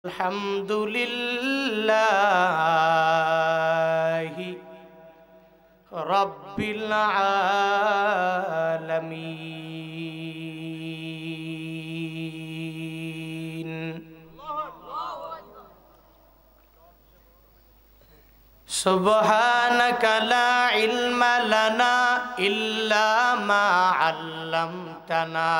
अल्हम्दुलिल्लाहि रब्बिल आलमीन। सुब्हानक ला इल्म लना इल्ला मा अल्लमतना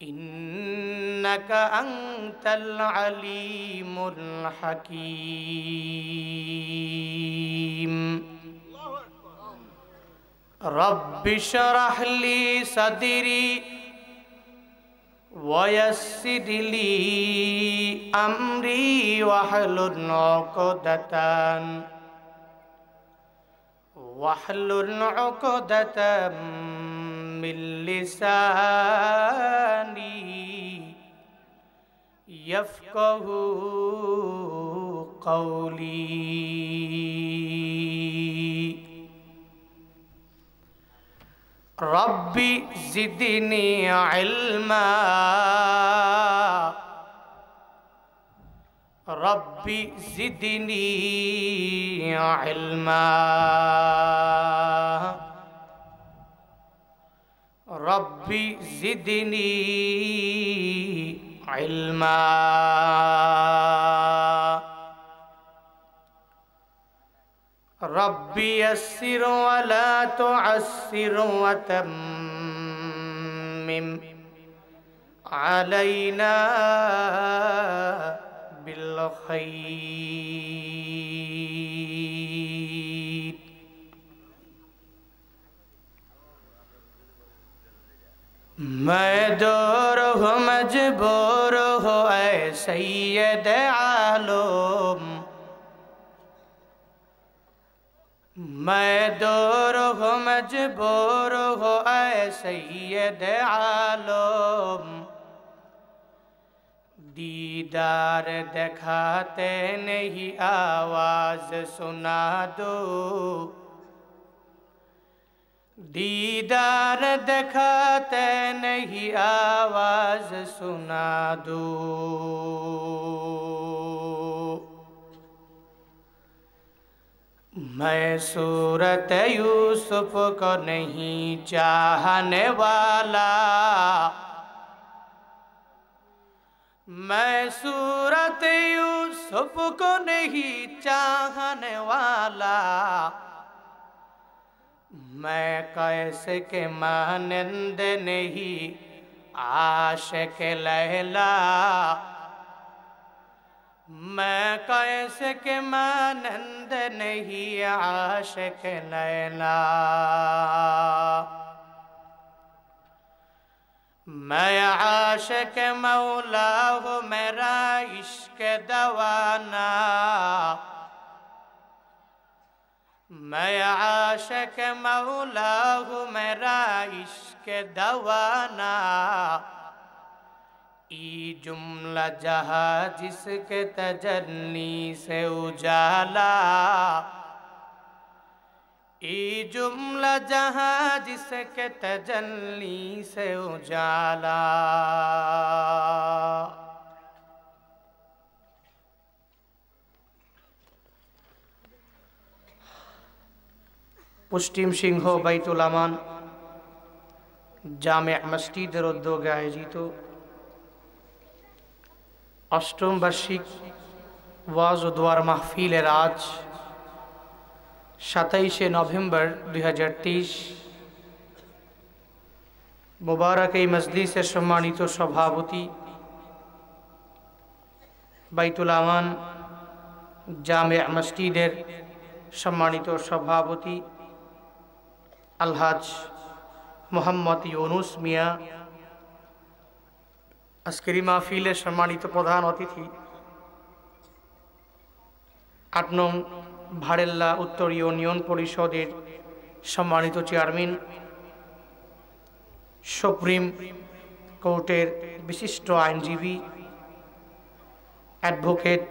इन्नका अंतल अलीमुल हकीम। रब्बि शरह ली सदरी वयस्सिर ली अम्री वहलुल उक़दतम मिन लिसानी यफ़क़हू क़ौली। रब्बी ज़िदनी इल्मा रब्बी ज़िदनी इल्मा रब्बी ज़िदनी इल्मा। रब्बी यस्सिर वला तुअस्सिर वतम्मिम अलैना बिल खैर। मैं दूर हूँ मजबूर हो ऐ सैयद आलम। मैं दूर हूँ मजबूर हो ऐ सैयद आलम। दीदार दिखाते नहीं आवाज सुना दो। दीदार दिखाते नहीं आवाज सुना दो। मैं सूरत यूसुफ को नहीं चाहने वाला। मैं सूरत यूसुफ को नहीं चाहने वाला। मैं कैसे के मानंद नहीं आशिक लैला। मैं कैसे के मानंद नहीं आशिक लैला। मैं आशिक मौला हूँ मेरा इश्क दवाना। मैं आशिक मौला हूँ मेरा इश्क दवाना। ई जुमला जहाँ जिसके तजल्ली से उजाला। ई जुमला जहाँ जिसके तजल्ली से उजाला। পশ্চিম সিংহ বাইতুল আমান জামে মসজিদের উদ্যোগে আয়োজিত অষ্টম বার্ষিক ওয়াজ ও দোয়ার মাহফিলের আজ 27শে নভেম্বর 2023 মুবারক এই মজলিসের সম্মানিত সভাপতি বাইতুল আমান জামে মসজিদের সম্মানিত সভাপতি আলহাজ মোহাম্মদ ইউনুস মিয়া, আজকের মাহফিলের সম্মানিত প্রধান অতিথি ৮ নং ভাড়েল্লা উত্তর ইউনিয়ন পরিষদের সম্মানিত চেয়ারম্যান, সুপ্রিম কোর্টের বিশিষ্ট আইনজীবী অ্যাডভোকেট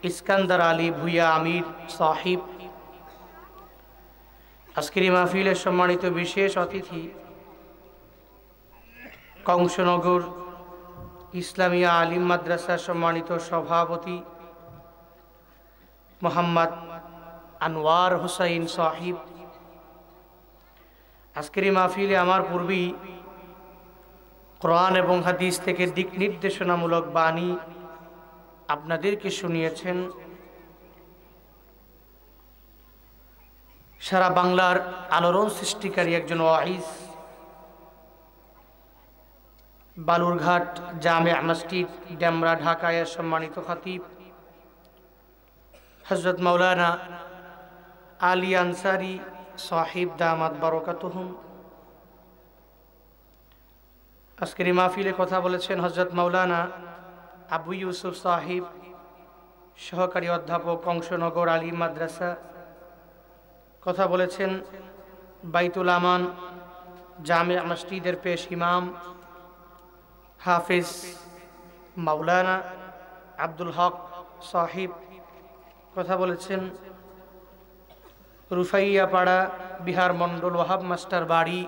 ইস্কান্দার আলী ভুইয়া আমির সাহিব, আজকের মাহফিলের সম্মানিত বিশেষ অতিথি কংসনগর ইসলামিয়া আলিম মাদ্রাসার সম্মানিত সভাপতি মোহাম্মদ আনোয়ার হুসাইন সাহিব, আজকের এই মাহফিলে আমার পূর্বেই কোরআন এবং হাদিস থেকে দিক নির্দেশনামূলক বাণী আপনাদেরকে শুনিয়েছেন। সারা বাংলার আলোড়ন সৃষ্টিকারী একজন ওয়াইজ, বালুরঘাট জামে মসজিদ ডেমরা ঢাকায় সম্মানিত খতিব হযরত মাওলানা আলী আনসারী সাহিব দামাত বারাকাতুহুম। আজকের এই মাহফিলে কথা বলেছেন হযরত মাওলানা আবু ইউসুফ সাহিব, সহকারী অধ্যাপক কংসনগর আলিম মাদ্রাসা। কথা বলেছেন বাইতুল আমান জামে মসজিদের পেশ ইমাম হাফিজ মাওলানা আব্দুল হক সাহিব। কথা বলেছেন রুফাইয়াপাড়া বিহার মন্ডল ওয়াহাব মাস্টার বাড়ি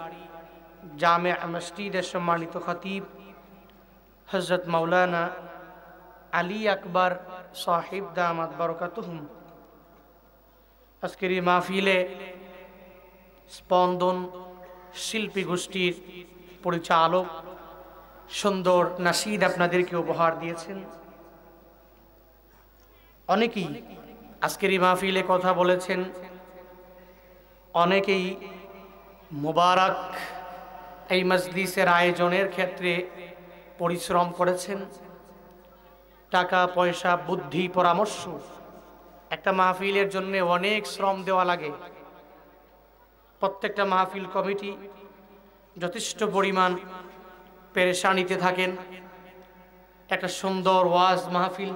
জামে মসজিদের সম্মানিত খতিব হযরত মাওলানা আলী আকবর সাহিব দামাত বারাকাতুহুম। আজকের এই মাহফিলে স্পন্দন শিল্পী গোষ্ঠীর পরিচালক সুন্দর নাশিদ আপনাদেরকে উপহার দিয়েছেন। অনেকেই আজকের এই মাহফিলে কথা বলেছেন, অনেকেই মুবারক এই মজলিসের আয়োজনের ক্ষেত্রে পরিশ্রম করেছেন। টাকা পয়সা বুদ্ধি পরামর্শ, একটা মাহফিলের জন্য অনেক শ্রম দেওয়া লাগে। প্রত্যেকটা মাহফিল কমিটি যথেষ্ট পরিমাণ পেরেশানিতে থাকেন। একটা সুন্দর ওয়াজ মাহফিল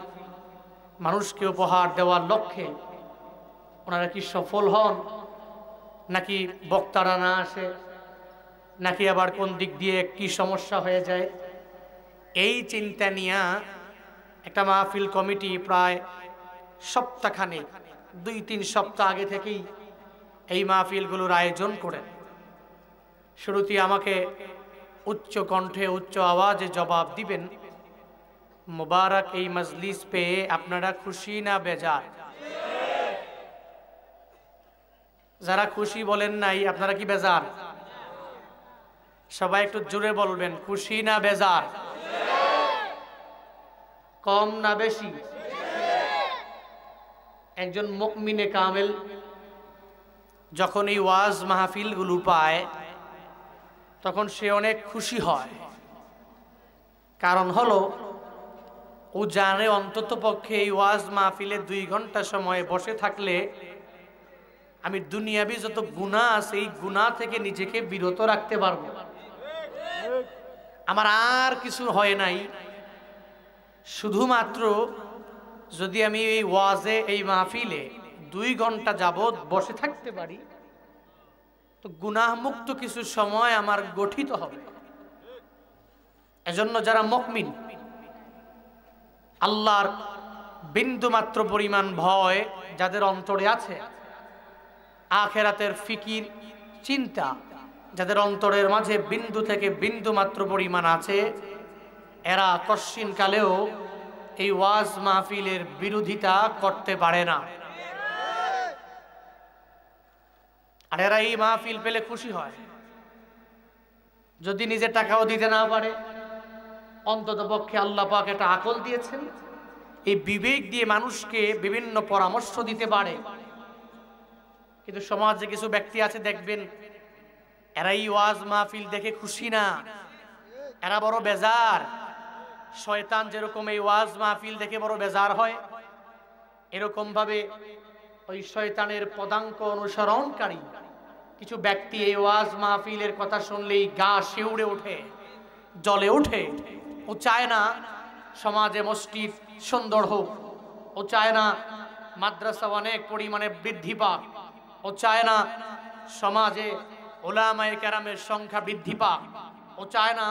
মানুষকে উপহার দেওয়ার লক্ষ্যে ওনারা কি সফল হন, নাকি বক্তারা না আসে, নাকি আবার কোন দিক দিয়ে কি সমস্যা হয়ে যায়, এই চিন্তা নিয়ে একটা মাহফিল কমিটি প্রায় সপ্তাহখানে 2-3 সপ্তাহ আগে থেকেই এই মাহফিলগুলোর আয়োজন করেন। শুরুতেই আমাকে উচ্চ কণ্ঠে উচ্চ আওয়াজে জবাব দিবেন, মুবারক এই মজলিস পেয়ে আপনারা খুশি না বেজার? যারা খুশি বলেন নাই, আপনারা কি বেজার? সবাই একটু জোরে বলবেন, খুশি না বেজার? কম না বেশি? একজন মুমিনে কামেল যখন এই ওয়াজ মাহফিলগুলো পায় তখন সে অনেক খুশি হয়। কারণ হলো ও জানে অন্তত পক্ষে এই ওয়াজ মাহফিলে 2 ঘন্টা সময় বসে থাকলে আমি দুনিয়াবি যত গুনাহ আছে এই গুনাহ থেকে নিজেকে বিরত রাখতে পারবো। আমার আর কিছু হয় নাই, শুধুমাত্র যদি আমি এই ওয়াজে এই মাহফিলে 2 ঘন্টা যাবত বসে থাকতে পারি তো গুনাহ মুক্ত কিছু সময় আমার গঠিত হবে। এজন্য যারা মুমিন, আল্লাহর বিন্দু মাত্র পরিমাণ ভয় যাদের অন্তরে আছে, আখিরাতের ফিকির চিন্তা যাদের অন্তরের মাঝে বিন্দু থেকে বিন্দু মাত্র পরিমাণ আছে, এরা কশিন কালেও এই ওয়াজ মাহফিলের বিরোধিতা করতে পারে না। আর এরা এই মাহফিল পেলে খুশি হয়। যদি নিজে টাকাও দিতে না পারে, অন্তত পক্ষে আল্লাহ পাক একটা আকল দিয়েছেন, এই বিবেক দিয়ে মানুষকে বিভিন্ন পরামর্শ দিতে পারে। কিন্তু সমাজে কিছু ব্যক্তি আছে দেখবেন, এরা এই ওয়াজ মাহফিল দেখে খুশি না, এরা বড় বেজার। শয়তান যেরকম এই ওয়াজ মাহফিল দেখে বড় বেজার হয়, এরকম ভাবে ওই শয়তানের পদাঙ্ক অনুসরণকারী কিছু ব্যক্তি এই ওয়াজ মাহফিলের কথা শুনলেই গা শিউরে ওঠে, জ্বলে ওঠে। ও চায় না সমাজে মসজিদ সুন্দর হোক, ও চায় না মাদ্রাসা অনেক পরিমাণে বৃদ্ধি পাক, ও চায় না সমাজে উলামায়ে কেরামের সংখ্যা বৃদ্ধি পাক, ও চায় না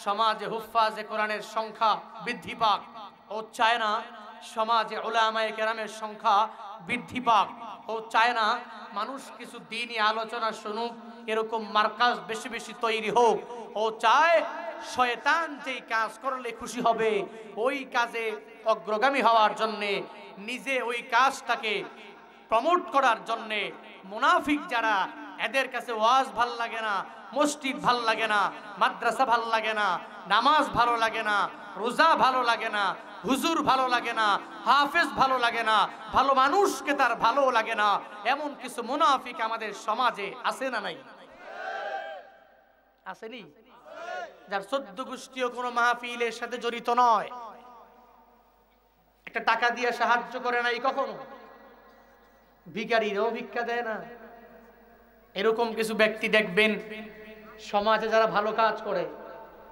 সমাজে হুফাজে কোরআনের সংখ্যা বৃদ্ধি পাক, ও চায় না সমাজে উলামায়ে কেরামের সংখ্যা বৃদ্ধি পাক, ও চায় না মানুষ কিছু দ্বীনি আলোচনা শুনুক, এরকম মার্কাজ বেশি বেশি তৈরি হোক। ও চায় শয়তান যেই কাজ করলে খুশি হবে ওই কাজে অগ্রগামী হওয়ার জন্যে, নিজে ওই কাজটাকে প্রমোট করার জন্যে মুনাফিক যারা, এদের কাছে ওয়াজ ভাল লাগে না, মসজিদ ভাল লাগে না, মাদ্রাসা ভাল লাগে না, নামাজ ভালো লাগে না, রোজা ভালো লাগে না, হুজুর ভালো লাগে না, হাফেজ ভালো লাগে না, ভালো মানুষকে তার ভালো লাগে না, এমন কিছু মুনাফিক আমাদের সমাজে আছে না নাই? আসেনি? যার 14 গোষ্ঠীও কোনো মাহফিলের সাথে জড়িত নয়, একটা টাকা দিয়ে সাহায্য করে নাই কখনো, ভিখারিরাও ভিক্ষা দেয় না। এরকম কিছু ব্যক্তি দেখবেন সমাজে যারা ভালো কাজ করে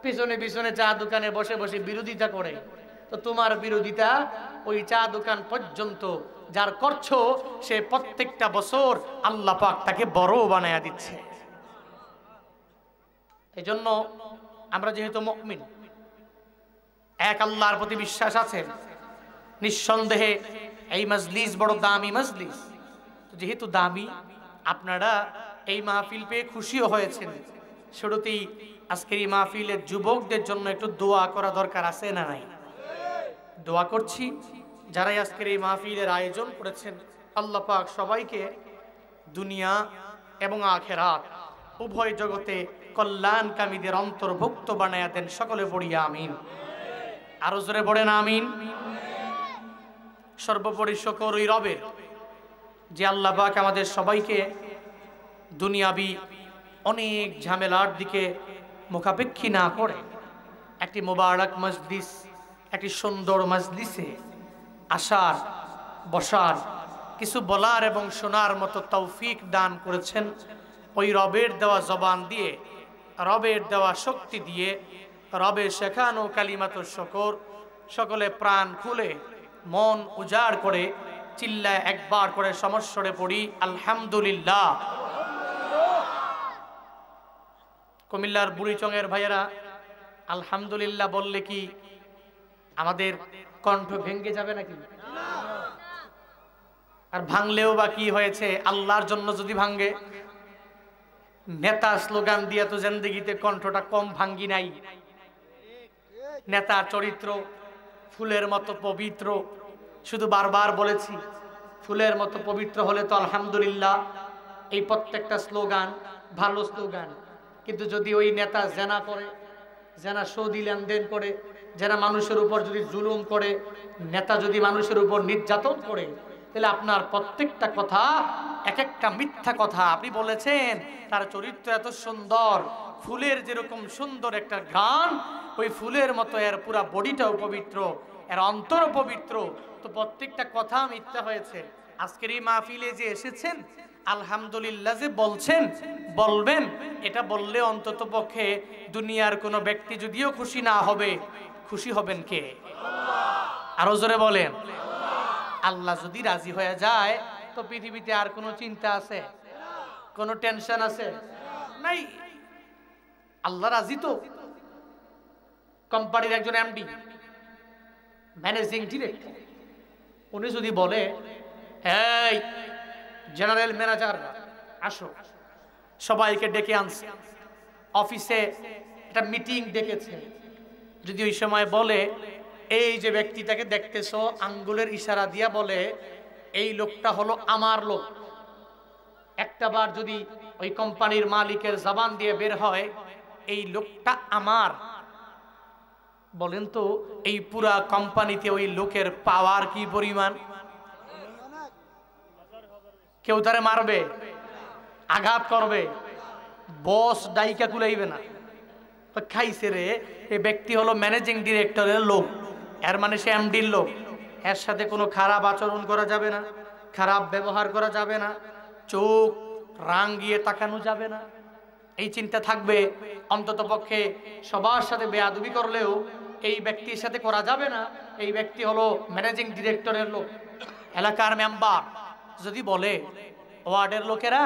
পিছনে পিছনে চা দোকানে বসে বসে বিরোধিতা করে। তো তোমার বিরোধিতা ওই চা দোকান পর্যন্ত যার করছো, সে প্রত্যেকটা বছর আল্লাহ পাক তাকে বড় বানায়া দিচ্ছে। এই জন্য আমরা যেহেতু মুমিন, এক আল্লাহর প্রতি বিশ্বাস আছে, নিঃসন্দেহে এই মজলিস বড় দামি মজলিস। যেহেতু দামি, আপনারা এই মাহফিল পেয়ে খুশিও হয়েছেন, শুরুতেই আজকের এই মাহফিলের যুবকদের জন্য একটু দোয়া করা দরকার আছে না নাই? দোয়া করছি যারাই আজকের এই মাহফিলের আয়োজন করেছেন, আল্লাহ পাক সবাইকে দুনিয়া এবং আখিরাত উভয় জগতে কল্যাণকামীদের অন্তর্ভুক্ত বানায়া দেন। সকলে পড়ি আমিন। আরো জোরে পড়েন আমিন। সর্বোপরি শুকর ওই রবের, যে আল্লাহ পাক আমাদের সবাইকে দুনিয়াবি অনেক ঝামেলার দিকে মুখাপেক্ষী না করে একটি মোবারক মজলিস, একটি সুন্দর মজলিসে আসার, বসার, কিছু বলার এবং শোনার মতো তৌফিক দান করেছেন। ওই রবের দেওয়া জবান দিয়ে, রবের দেওয়া শক্তি দিয়ে, রবের শেখানো কালিমাতুশ শুকর সকলে প্রাণ খুলে মন উজাড় করে চিল্লায় একবার করে সমস্বরে পড়ি আলহামদুলিল্লাহ। কুমিল্লার বুড়িচংয়ের ভাইয়েরা, আলহামদুলিল্লাহ বললে কি আমাদের কণ্ঠ ভেঙে যাবে নাকি? আর ভাঙলেও বা কি হয়েছে, আল্লাহর জন্য যদি ভাঙে। নেতা স্লোগান দিয়ে তো জিন্দেগিতে কণ্ঠটা কম ভাঙ্গি নাই। নেতার চরিত্র ফুলের মতো পবিত্র, শুধু বারবার বলেছি, ফুলের মতো পবিত্র হলে তো আলহামদুলিল্লাহ। এই প্রত্যেকটা স্লোগান ভালো স্লোগান, কিন্তু যদি ওই নেতা জেনা করে, জেনা সৌদি লেনদেন করে, যারা মানুষের উপর যদি জুলুম করে, নেতা যদি মানুষের উপর নির্যাতন করে, তাহলে আপনার প্রত্যেকটা কথা এক একটা মিথ্যা কথা। আপনি বলেছেন তার চরিত্র এত সুন্দর, ফুলের যেরকম সুন্দর একটা ঘ্রাণ, ওই ফুলের মতো এর পুরা বডিটাও পবিত্র, এর অন্তর পবিত্র, তো প্রত্যেকটা কথা মিথ্যা হয়েছে। আজকের এই মাহফিলে যে এসেছেন, আলহামদুলিল্লাহ যে বলছেন, বলবেন, এটা বললে অন্তত পক্ষে দুনিয়ার কোনো ব্যক্তি যদিও খুশি না হবে, খুশি হবেন কে? আরো জোরে বলেন। আল্লাহ যদি রাজি হয়ে যায় তো পৃথিবীতে আর কোনো চিন্তা আছে? কোনো টেনশন আছে? নাই। আল্লাহ রাজি তো। কোম্পানির একজন এমডি, ম্যানেজিং ডিরেক্টর, উনি যদি বলে, এই জেনারেল ম্যানেজার আসো, সবাইকে ডেকে আনছে, অফিসে একটা মিটিং ডেকেছে, যদি ওই সময় বলে, এই যে ব্যক্তিটাকে দেখতেছো, আঙ্গুলের ইশারা দিয়া বলে এই লোকটা হলো আমার লোক, একটা বার যদি ওই কোম্পানির মালিকের জবান দিয়ে বের হয় এই লোকটা আমার, বলেন তো এই পুরা কোম্পানিতে ওই লোকের পাওয়ার কি পরিমাণ? কেউ তারে মারবে, আঘাত করবে, বস ডাইকা কুলাইবে না। খাইছে রে, এই ব্যক্তি হলো ম্যানেজিং ডিরেক্টরের লোক, এর মানে সে এমডির লোক, এর সাথে কোনো খারাপ আচরণ করা যাবে না, খারাপ ব্যবহার করা যাবে না, চোখ রাঙিয়ে তাকানো যাবে না, এই চিন্তা থাকবে। অন্তত পক্ষে সবার সাথে বেয়াদবি করলেও এই ব্যক্তির সাথে করা যাবে না, এই ব্যক্তি হলো ম্যানেজিং ডিরেক্টরের লোক। এলাকার মেম্বার যদি বলে, ওয়ার্ডের লোকেরা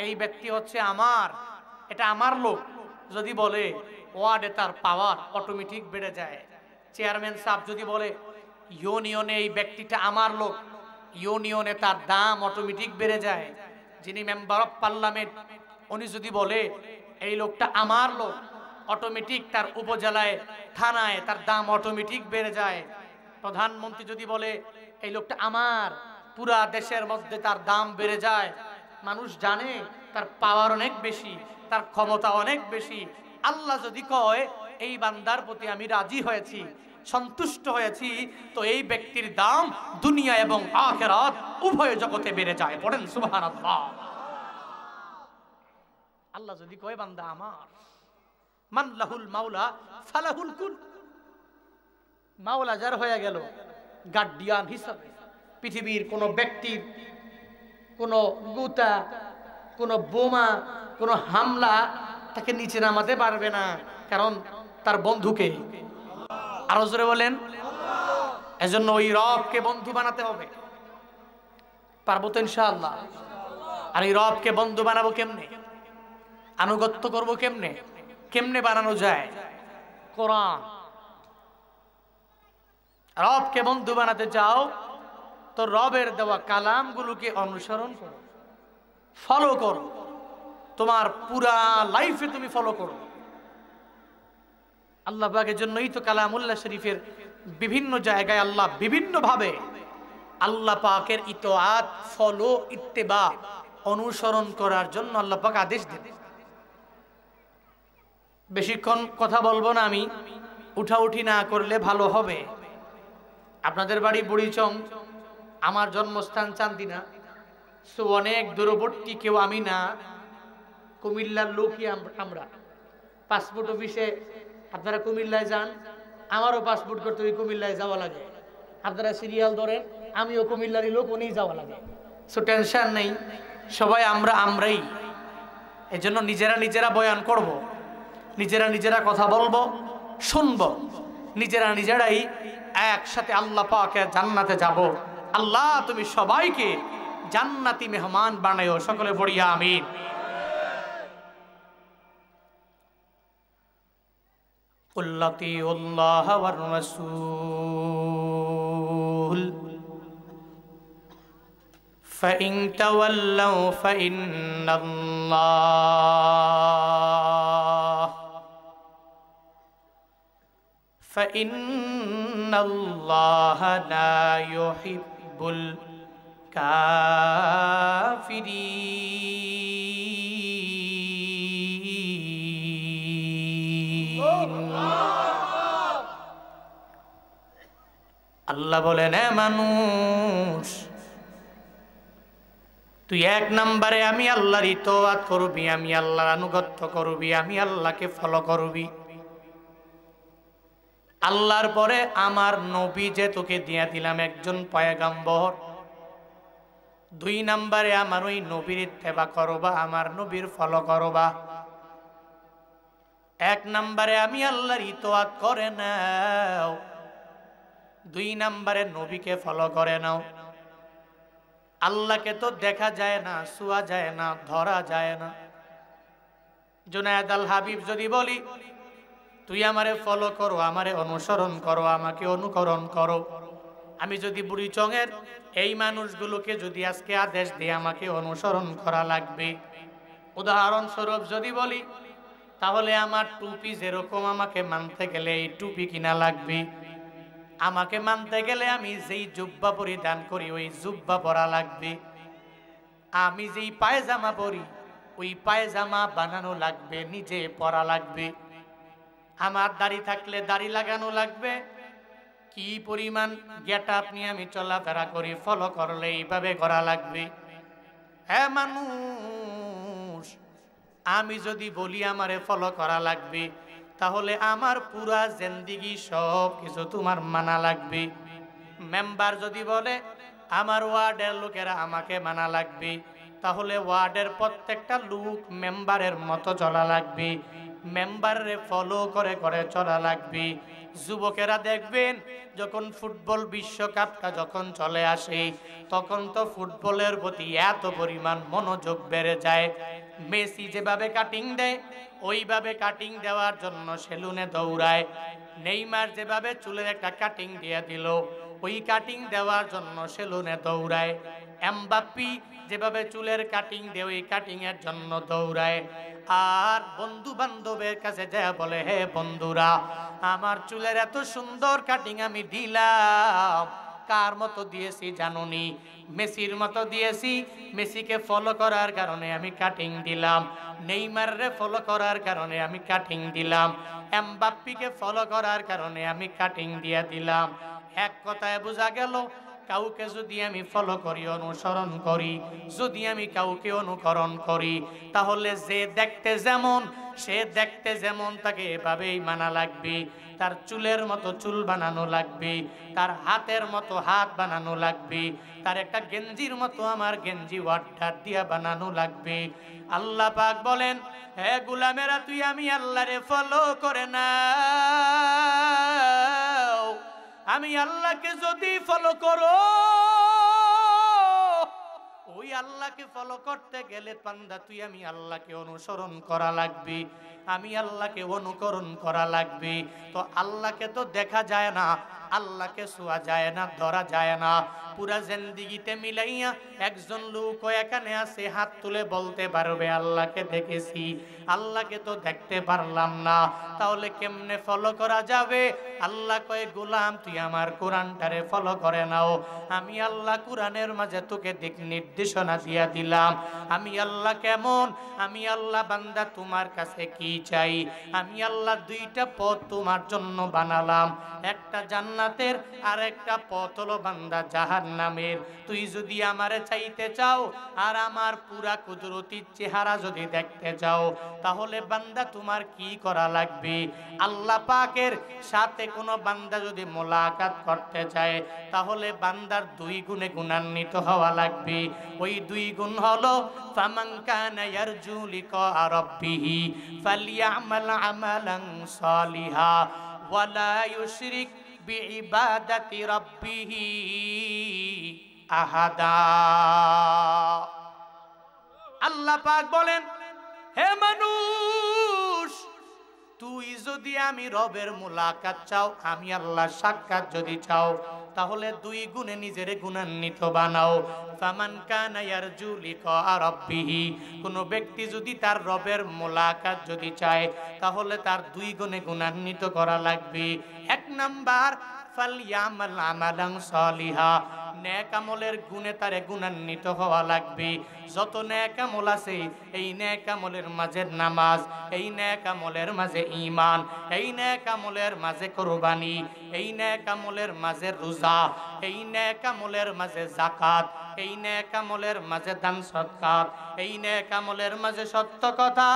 এই ব্যক্তি হচ্ছে আমার, এটা আমার লোক, যদি বলে, ওয়ার্ডে তার পাওয়ার অটোমেটিক বেড়ে যায়। চেয়ারম্যান সাহেব যদি বলে ইউনিয়নে এই ব্যক্তিটা আমার লোক, ইউনিয়নে তার দাম অটোমেটিক বেড়ে যায়। যিনি মেম্বার অফ পার্লামেন্ট, উনি যদি বলে এই লোকটা আমার লোক, অটোমেটিক তার উপজেলায় থানায় তার দাম অটোমেটিক বেড়ে যায়। প্রধানমন্ত্রী যদি বলে এই লোকটা আমার, পুরা দেশের মধ্যে তার দাম বেড়ে যায়। মানুষ জানে তার পাওয়ার অনেক বেশি, তার ক্ষমতা অনেক বেশি। আল্লাহ যদি কয় এই বান্দার প্রতি আমি রাজি হয়েছি, সন্তুষ্ট হয়েছি, তো এই ব্যক্তির দাম দুনিয়া এবং আখিরাত উভয় জগতে বেড়ে যায়। পড়েন সুবহানাল্লাহ। আল্লাহ যদি কয় বান্দা আমার, মান লাহুল মাওলা ফালাহুল কুল, মাওলা যার হয়ে গেল, গার্ডিয়ান হিসাবে পৃথিবীর কোন ব্যক্তির কোন গুতা, কোন বোমা, কোন হামলা তাকে নিচে নামাতে পারবে না, কারণ তার বন্ধুকে। আরো জোরে বলেন। এজন্য ওই রবকে বন্ধু বানাতে হবে। পারবো তো ইনশাআল্লাহ। আর এই রবকে বন্ধু বানাবো কেমনে, আনুগত্য করব কেমনে, কেমনে বানানো যায়? কোরআন। রবকে বন্ধু বানাতে চাও তো রবের দেওয়া কালামগুলোকে অনুসরণ করো, ফলো করো, তোমার পুরা লাইফে তুমি ফলো করো। আল্লাহ পাকের জন্যই তো কালামুল্লাহ শরীফের বিভিন্ন জায়গায় আল্লাহ বিভিন্ন ভাবে আল্লাহ পাকের ইতআত, ফলো, ইত্তেবা, অনুসরণ করার জন্য আল্লাহ পাক আদেশ দেন। বেশিক্ষণ কথা বলবো না আমি, উঠাউঠি না করলে ভালো হবে। আপনাদের বাড়ি বুড়িচং, আমার জন্মস্থান চান্দিনা, সো অনেক দূরবর্তী কেউ আমি না, কুমিল্লার লোকই আমরা। পাসপোর্ট অফিসে আপনারা কুমিল্লায় যান, আমারও পাসপোর্ট করতে ওই কুমিল্লায় যাওয়া লাগে। আপনারা সিরিয়াল ধরেন, আমিও কুমিল্লারই লোক, উনিই যাওয়া লাগে। সো টেনশন নেই, সবাই আমরাই। এজন্য নিজেরা বয়ান করব, নিজেরা কথা বলবো, শুনবো, নিজেরাই একসাথে আল্লাহ পাকের জান্নাতে যাব। আল্লাহ তুমি সবাইকে জান্নাতি মেহমান বানায়ো, সকলে পড়িয়া আমিন। কুল আতিউল্লাহ ওয়ার রাসূল ফাইন তাওয়াল্লাউ ফাইন্নাল্লাহা লা ইউহিব্বুল কাফিরিন। আল্লাহ বলেন, মানুষ তুই এক নম্বরে আমি আল্লাহর ইতআত করবি, আমি আল্লাহর আনুগত্য করবি, আমি আল্লাহকে ফলো করবি। আল্লাহর পরে আমার নবী যে তোকে দিয়ে দিলাম একজন পয়গম্বর, 2 নম্বরে আমার ওই নবীর ইত্তেবা করবা, আমার নবীর ফলো করবা। 1 নম্বরে আমি আল্লাহর ইতআত করে নাও, 2 নম্বরে নবীকে ফলো করে নাও। আল্লাহকে তো দেখা যায় না, ছুঁয়া যায় না, ধরা যায় না। জুনায়েদ আল হাবিব যদি বলি তুই আমারে ফলো করো, আমারে অনুসরণ করো, আমাকে অনুকরণ করো, আমি যদি বুড়িচংয়ের এই মানুষগুলোকে যদি আজকে আদেশ দিই আমাকে অনুসরণ করা লাগবে, উদাহরণস্বরূপ যদি বলি, তাহলে আমার টুপি যেরকম আমাকে মানতে গেলে এই টুপি কিনা লাগবে, আমাকে মানতে গেলে আমি যেই জুব্বা পরিধান করি ওই জুব্বা পরা লাগবে, আমি যেই পায়জামা পরি ওই পায়জামা বানানো লাগবে, নিজে পরা লাগবে, আমার দাড়ি থাকলে দাড়ি লাগানো লাগবে, কি পরিমাণ গেটআপ নিয়ে আমি চলাফেরা করি ফলো করলে এইভাবে করা লাগবে। হ্যাঁ মানুষ, আমি যদি বলি আমারে ফলো করা লাগবে, তাহলে আমার পুরা জিন্দেগি সব কিছু তোমার মানা লাগবে। মেম্বার যদি বলে আমার ওয়ার্ডের লোকেরা আমাকে মানা লাগবে, তাহলে ওয়ার্ডের প্রত্যেকটা লোক মেম্বারের মতো চলা লাগবে, মেম্বারে ফলো করে করে চলা লাগবে। যুবকেরা দেখবেন যখন ফুটবল বিশ্বকাপটা যখন চলে আসে তখন তো ফুটবলের প্রতি এত পরিমাণ মনোযোগ বেড়ে যায়। মেসি যেভাবে কাটিং দেয় ওইভাবে কাটিং দেওয়ার জন্য সেলুনে দৌড়ায়। নেইমার যেভাবে চুলের একটা কাটিং দিয়ে দিল ওই কাটিং দেওয়ার জন্য সেলুনে দৌড়ায়। এমবাপ্পি যেভাবে চুলের কাটিং দেয় ওই কাটিং এর জন্য দৌড়ায়, আর বন্ধু বান্ধবের কাছে যায় বলে হে বন্ধুরা আমার চুলের এত সুন্দর কাটিং আমি দিলাম, কার মতো দিয়েছি জানুনি? মেসির মতো দিয়েছি। মেসিকে ফলো করার কারণে আমি কাটিং দিলাম, নেইমাররে ফলো করার কারণে আমি কাটিং দিলাম, এমবাপ্পিকে ফলো করার কারণে আমি কাটিং দিয়ে দিলাম। এক কথায় বোঝা গেল কাউকে যদি আমি ফলো করি, অনুসরণ করি, যদি আমি কাউকে অনুকরণ করি, তাহলে যে দেখতে যেমন সে দেখতে যেমন তাকে এভাবেই মানা লাগবে। তার চুলের মতো চুল বানানো লাগবে, তার হাতের মতো হাত বানানো লাগবে, তার একটা গেঞ্জির মতো আমার গেঞ্জি ওয়াটার দিয়া বানানো লাগবে। আল্লাহ পাক বলেন হে গোলামেরা তুই আমি আল্লাহরে ফলো করে না, আমি আল্লাহকে যদি ফলো করো, ওই আল্লাহকে ফলো করতে গেলে বান্দা তুই আমি আল্লাহকে অনুসরণ করা লাগবে, আমি আল্লাহকে অনুকরণ করা লাগবে। তো আল্লাহকে তো দেখা যায় না, আল্লাহকে ছোঁয়া যায় না, ধরা যায় না। পুরা জিন্দেগিতে মিলাইয়া একজন লোক এখানে আছে হাত তুলে বলতে পারবে আল্লাহকে দেখেছি, আল্লাহকে তো দেখতে পারলাম না, তাহলে কেমনে ফলো করা যাবে? আল্লাহ কয় গোলাম তুই আমার কোরআনটারে ফলো করে নাও, আমি আল্লাহ কোরআনের মাঝে তোকে দিক নির্দেশনা দিয়া দিলাম। আমি আল্লাহ কেমন? আমি আল্লাহ বান্দা তোমার কাছে কি চাই? আমি আল্লাহ দুইটা পথ তোমার জন্য বানালাম, একটা জান্নাতের আর একটা পথ হলো বান্দা জাহান্নামের। তুই যদি আমারে চাইতে চাও আর আমার পুরা কুদরতির চেহারা যদি দেখতে চাও, তাহলে বান্দা তোমার কি করা লাগবে? আল্লাহ পাকের সাথে কোনো বান্দা যদি মোলাকাত করতে চায়, তাহলে বান্দার দুই গুণে গুণান্বিত হওয়া লাগবে। ওই দুই গুণ হলো ফামান কানা ইয়ারজু লিকা রাব্বিহি ফালইআমাল আমালান সালিহা ওয়ালা ইউশরিক বিইবাদাতি রাব্বিহি আহাদা। আল্লাহ পাক বলেন হে মানুষ, তুই যদি আমি রবের মুলাকাত চাও, আমি আল্লাহর সাক্ষাৎ যদি চাও, তাহলে দুই গুণে নিজের গুণান্বিত বানাও। ফামান কানা ইয়ারজু লিকা রাব্বিহি, কোন ব্যক্তি যদি তার রবের মুলাকাত যদি চায়, তাহলে তার দুই গুণে গুণান্বিত করা লাগবে। এক নাম্বার ফালইআমাল আমালান সালিহা, নেক আমলের গুণে তারে গুণান্বিত হওয়া লাগবে। যত নেক আমল আছে, এই নেক আমলের মাঝে নামাজ, এই নেক আমলের মাঝে ঈমান, এই নেক আমলের মাঝে কুরবানি, এই নেক আমলের মাঝে রোজা, এই নেক আমলের মাঝে যাকাত, এই নেক আমলের মাঝে দান সদকাত, এই নেক আমলের মাঝে সত্য কথা,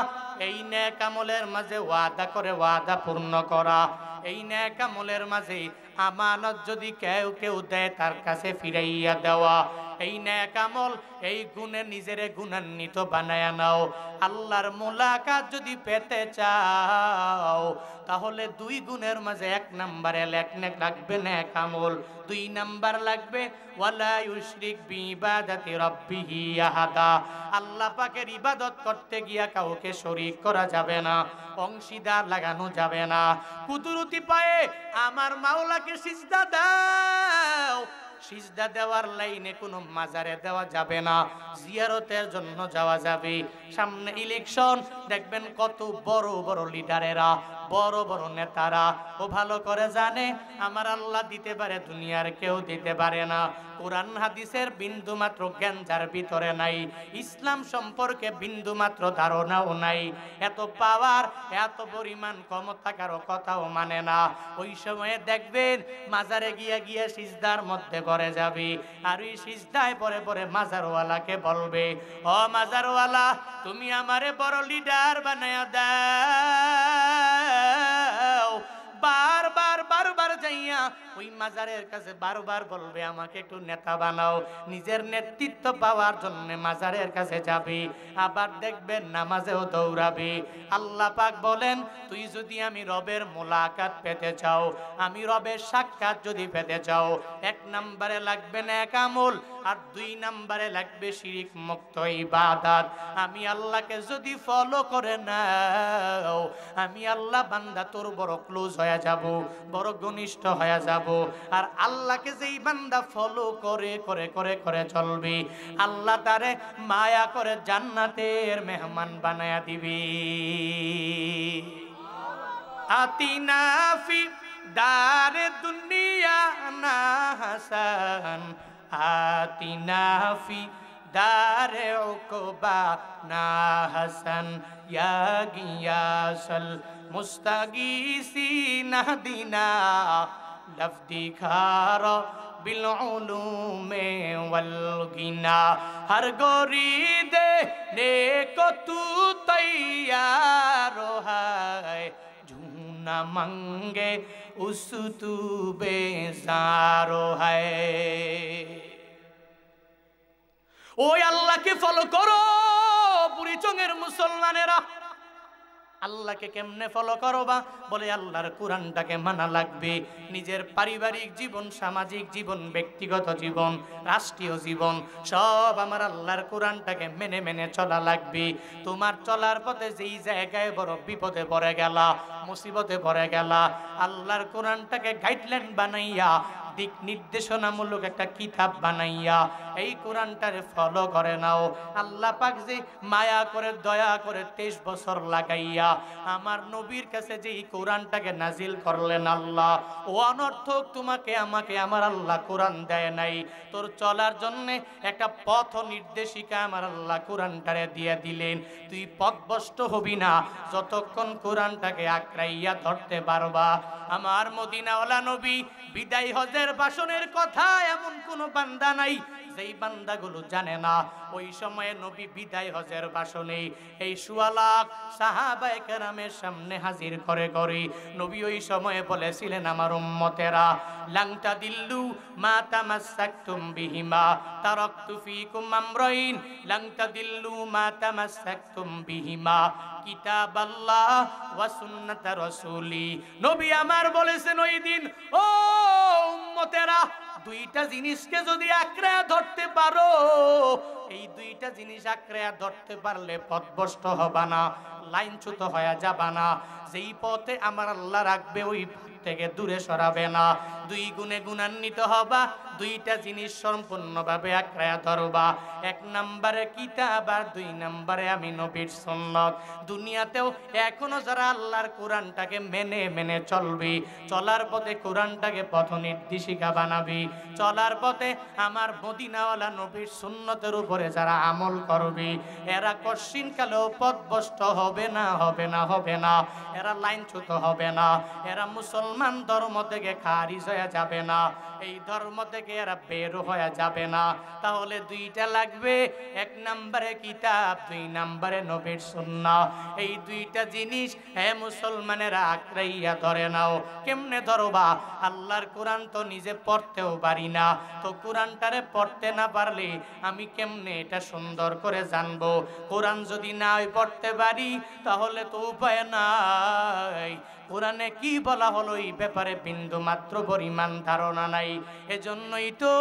এই নেক আমলের মাঝে ওয়াদা করে ওয়াদা পূর্ণ করা, এই নেক আমলের মাঝে আমানত যদি কেউ কেউ দেয় তার কাছে ফিরাইয়া দেওয়া, এই নেক আমল, এই গুণে নিজেরে গুণান্বিত বানায়া নাও। আল্লাহর মুলাকাত যদি পেতে চাও, তাহলে দুই গুণের মাঝে এক নম্বরে লাগবে নেক আমল, দুই নাম্বার লাগবে ওয়ালা ইউশরিক বিইবাদাতি রাব্বিহি আহাদা। আল্লাহ পাকের ইবাদত করতে গিয়া কাউকে শরীক করা যাবে না, অংশীদার লাগানো যাবে না। কুদরতি পায়ে আমার মাওলাকে সিজদা দাও, সিজদা দেওয়ার লাইনে কোনো মাজারে দেওয়া যাবে না, জিয়ারতের জন্য যাওয়া যাবে। সামনে ইলেকশন, দেখবেন কত বড় বড় লিডারেরা, বড় বড় নেতারা ও ভালো করে জানে আমার আল্লাহ দিতে পারে, দুনিয়ার কেউ দিতে পারে না। কোরআন হাদিসের বিন্দু মাত্র জ্ঞান যার ভিতরে নাই, ইসলাম সম্পর্কে বিন্দু মাত্র ধারণাও নাই, এত পাওয়ার এত পরিমাণ ক্ষমতা কারো কথাও মানে না, ওই সময়ে দেখবেন মাজারে গিয়া গিয়া সিজদার মধ্যে পড়ে যাবে। আর ওই সিজদায় পরে পরে মাজারওয়ালাকে বলবে, ও মাজারওয়ালা তুমি আমারে বড় লিডার বানায়া দাও। বারবার বারবার যাইয়া ওই মাজারের কাছে বারবার বলবে আমাকে একটু নেতা বানাও, নিজের নেতৃত্ব পাওয়ার জন্য মাজারের কাছে যাবে। আবার দেখবেন নামাজেও দৌড়াবে। আল্লাহ পাক বলেন তুই যদি আমি রবের মুলাকাত পেতে চাও, আমি রবের সাক্ষাৎ যদি পেতে চাও, এক নম্বরে লাগবে নেক আমল, আর দুই নম্বরে লাগবে শিরিক মুক্ত ইবাদত। আমি আল্লাহকে যদি ফলো করে নাও, আমি আল্লাহ বান্দা তোর বড় ক্লোজ হয়ে যাব, বড় ঘনিষ্ঠ ভূমিষ্ঠ হয়ে যাব। আর আল্লাহকে যেই বান্দা ফলো করে করে করে করে চলবে, আল্লাহ তারে মায়া করে জান্নাতের মেহমান বানায়া দিবে। আতিনা ফি দারে দুনিয়া না হাসান, আতিনা ফি দারে উকবা না হাসান, ইয়া গিয়াসাল মুস্তাগীসিন দিনা লফদি খারা বিল উলুমে ওয়াল গিনা। হর গরিদে নেকো তু তৈয়ার হায়, ঝুনা মঙ্গে উস তু বেজারো হায়। ওই আল্লাহকে ফলো করো বুড়িচঙের মুসলমানেরা। আল্লাহকে কেমনে ফলো করবা? বলে আল্লাহর কোরআনটাকে মানা লাগবে। নিজের পারিবারিক জীবন, সামাজিক জীবন, ব্যক্তিগত জীবন, রাষ্ট্রীয় জীবন সব আমার আল্লাহর কোরআনটাকে মেনে মেনে চলা লাগবে। তোমার চলার পথে যেই জায়গায় বড় বিপদে পড়ে গেলা, মুসিবতে পড়ে গেলা, আল্লাহর কোরআনটাকে গাইডলাইন বানাইয়া, দিক নির্দেশনামূলক একটা কিতাব বানাইয়া এই কোরআনটারে ফলো করে নাও। আল্লাহ পাক যে মায়া করে দয়া করে 23 বছর লাগাইয়া আমার নবীর কাছে যে এই কোরআনটাকে নাজিল করলেন আল্লাহ, ও অনর্থক তোমাকে আমাকে আমার আল্লাহ কোরআন দেয় নাই। তোর চলার জন্য একটা পথ নির্দেশিকা আমার আল্লাহ কোরআনটারে দিয়ে দিলেন। তুই পথভ্রষ্ট হবি না যতক্ষণ কোরআনটাকে আঁকড়াইয়া ধরতে পারবা। আমার মদিনাওয়ালা নবী বিদায় হজের ভাষণের কথা এমন কোন বান্দা নাই যেই বান্দাগুলো জানে না। ওই সময়ে নবী বিদায় হজের ভাষণে এই 1.25 লাখ সাহাবায়ে কেরামের সামনে হাজির করে করে নবী ওই সময়ে বলেছিলেন, আমার উম্মতেরা, লাং তাদিল্লু মা তামাসসাকতুম বিহিমা তারাকতু ফীকুম আমরাইন, লাং তাদিল্লু মা তামাসসাকতুম বিহিমা কিতাবাল্লাহ ওয়া সুন্নাত রাসূলি। নবী আমার বলেছেন ওই দিন, ও উম্মতেরা, দুইটা জিনিসকে যদি আঁকড়ে ধরতে পারো, এই দুইটা জিনিস আঁকড়ে ধরতে পারলে পথভ্রষ্ট হবা না, লাইনচ্যুত হয়ে যাবা না। যেই পথে আমার আল্লাহ রাখবে ওই পথ থেকে দূরে সরাবে না। 2 গুণে গুণান্বিত হবা, দুইটা জিনিস সম্পূর্ণভাবে আঁকড়ে ধরবা। 1 নম্বরে কিতাব আর 2 নম্বরে আমি নবীর সুন্নাত। দুনিয়াতেও এখনো যারা আল্লাহর কোরআনটাকে মেনে মেনে চলবি, চলার পথে কোরআনটাকে পথ নির্দেশিকা বানাবি, চলার পথে আমার মদিনাওয়ালা নবীর সুন্নতের উপরে যারা আমল করবি, এরা কশিন কালেও পথভ্রষ্ট হবে না, হবে না, হবে না। এরা লাইনচ্যুত হবে না, এরা মুসলমান ধর্ম থেকে খারিজ হয়ে যাবে না, এই ধর্ম থেকে এরা বের হয়ে যাবে না। তাহলে দুইটা লাগবে, 1 নম্বরে কিতাব, 2 নম্বরে নবীর সুন্নাহ। এই দুইটা জিনিস হে মুসলমানেরা আঁকড়াইয়া ধরে নাও। কেমনে ধরবা? আল্লাহর কোরআন তো নিজে পড়তেও পারি না, তো কোরআনটারে পড়তে না পারলে আমি কেমনে এটা সুন্দর করে জানবো? কোরআন যদি না পড়তে পারি তাহলে তো উপায় নাই। কোরআনে কি বলা হলো এই ব্যাপারে বিন্দু মাত্র পরিমাণ ধারণা নাই। এজন্যই তো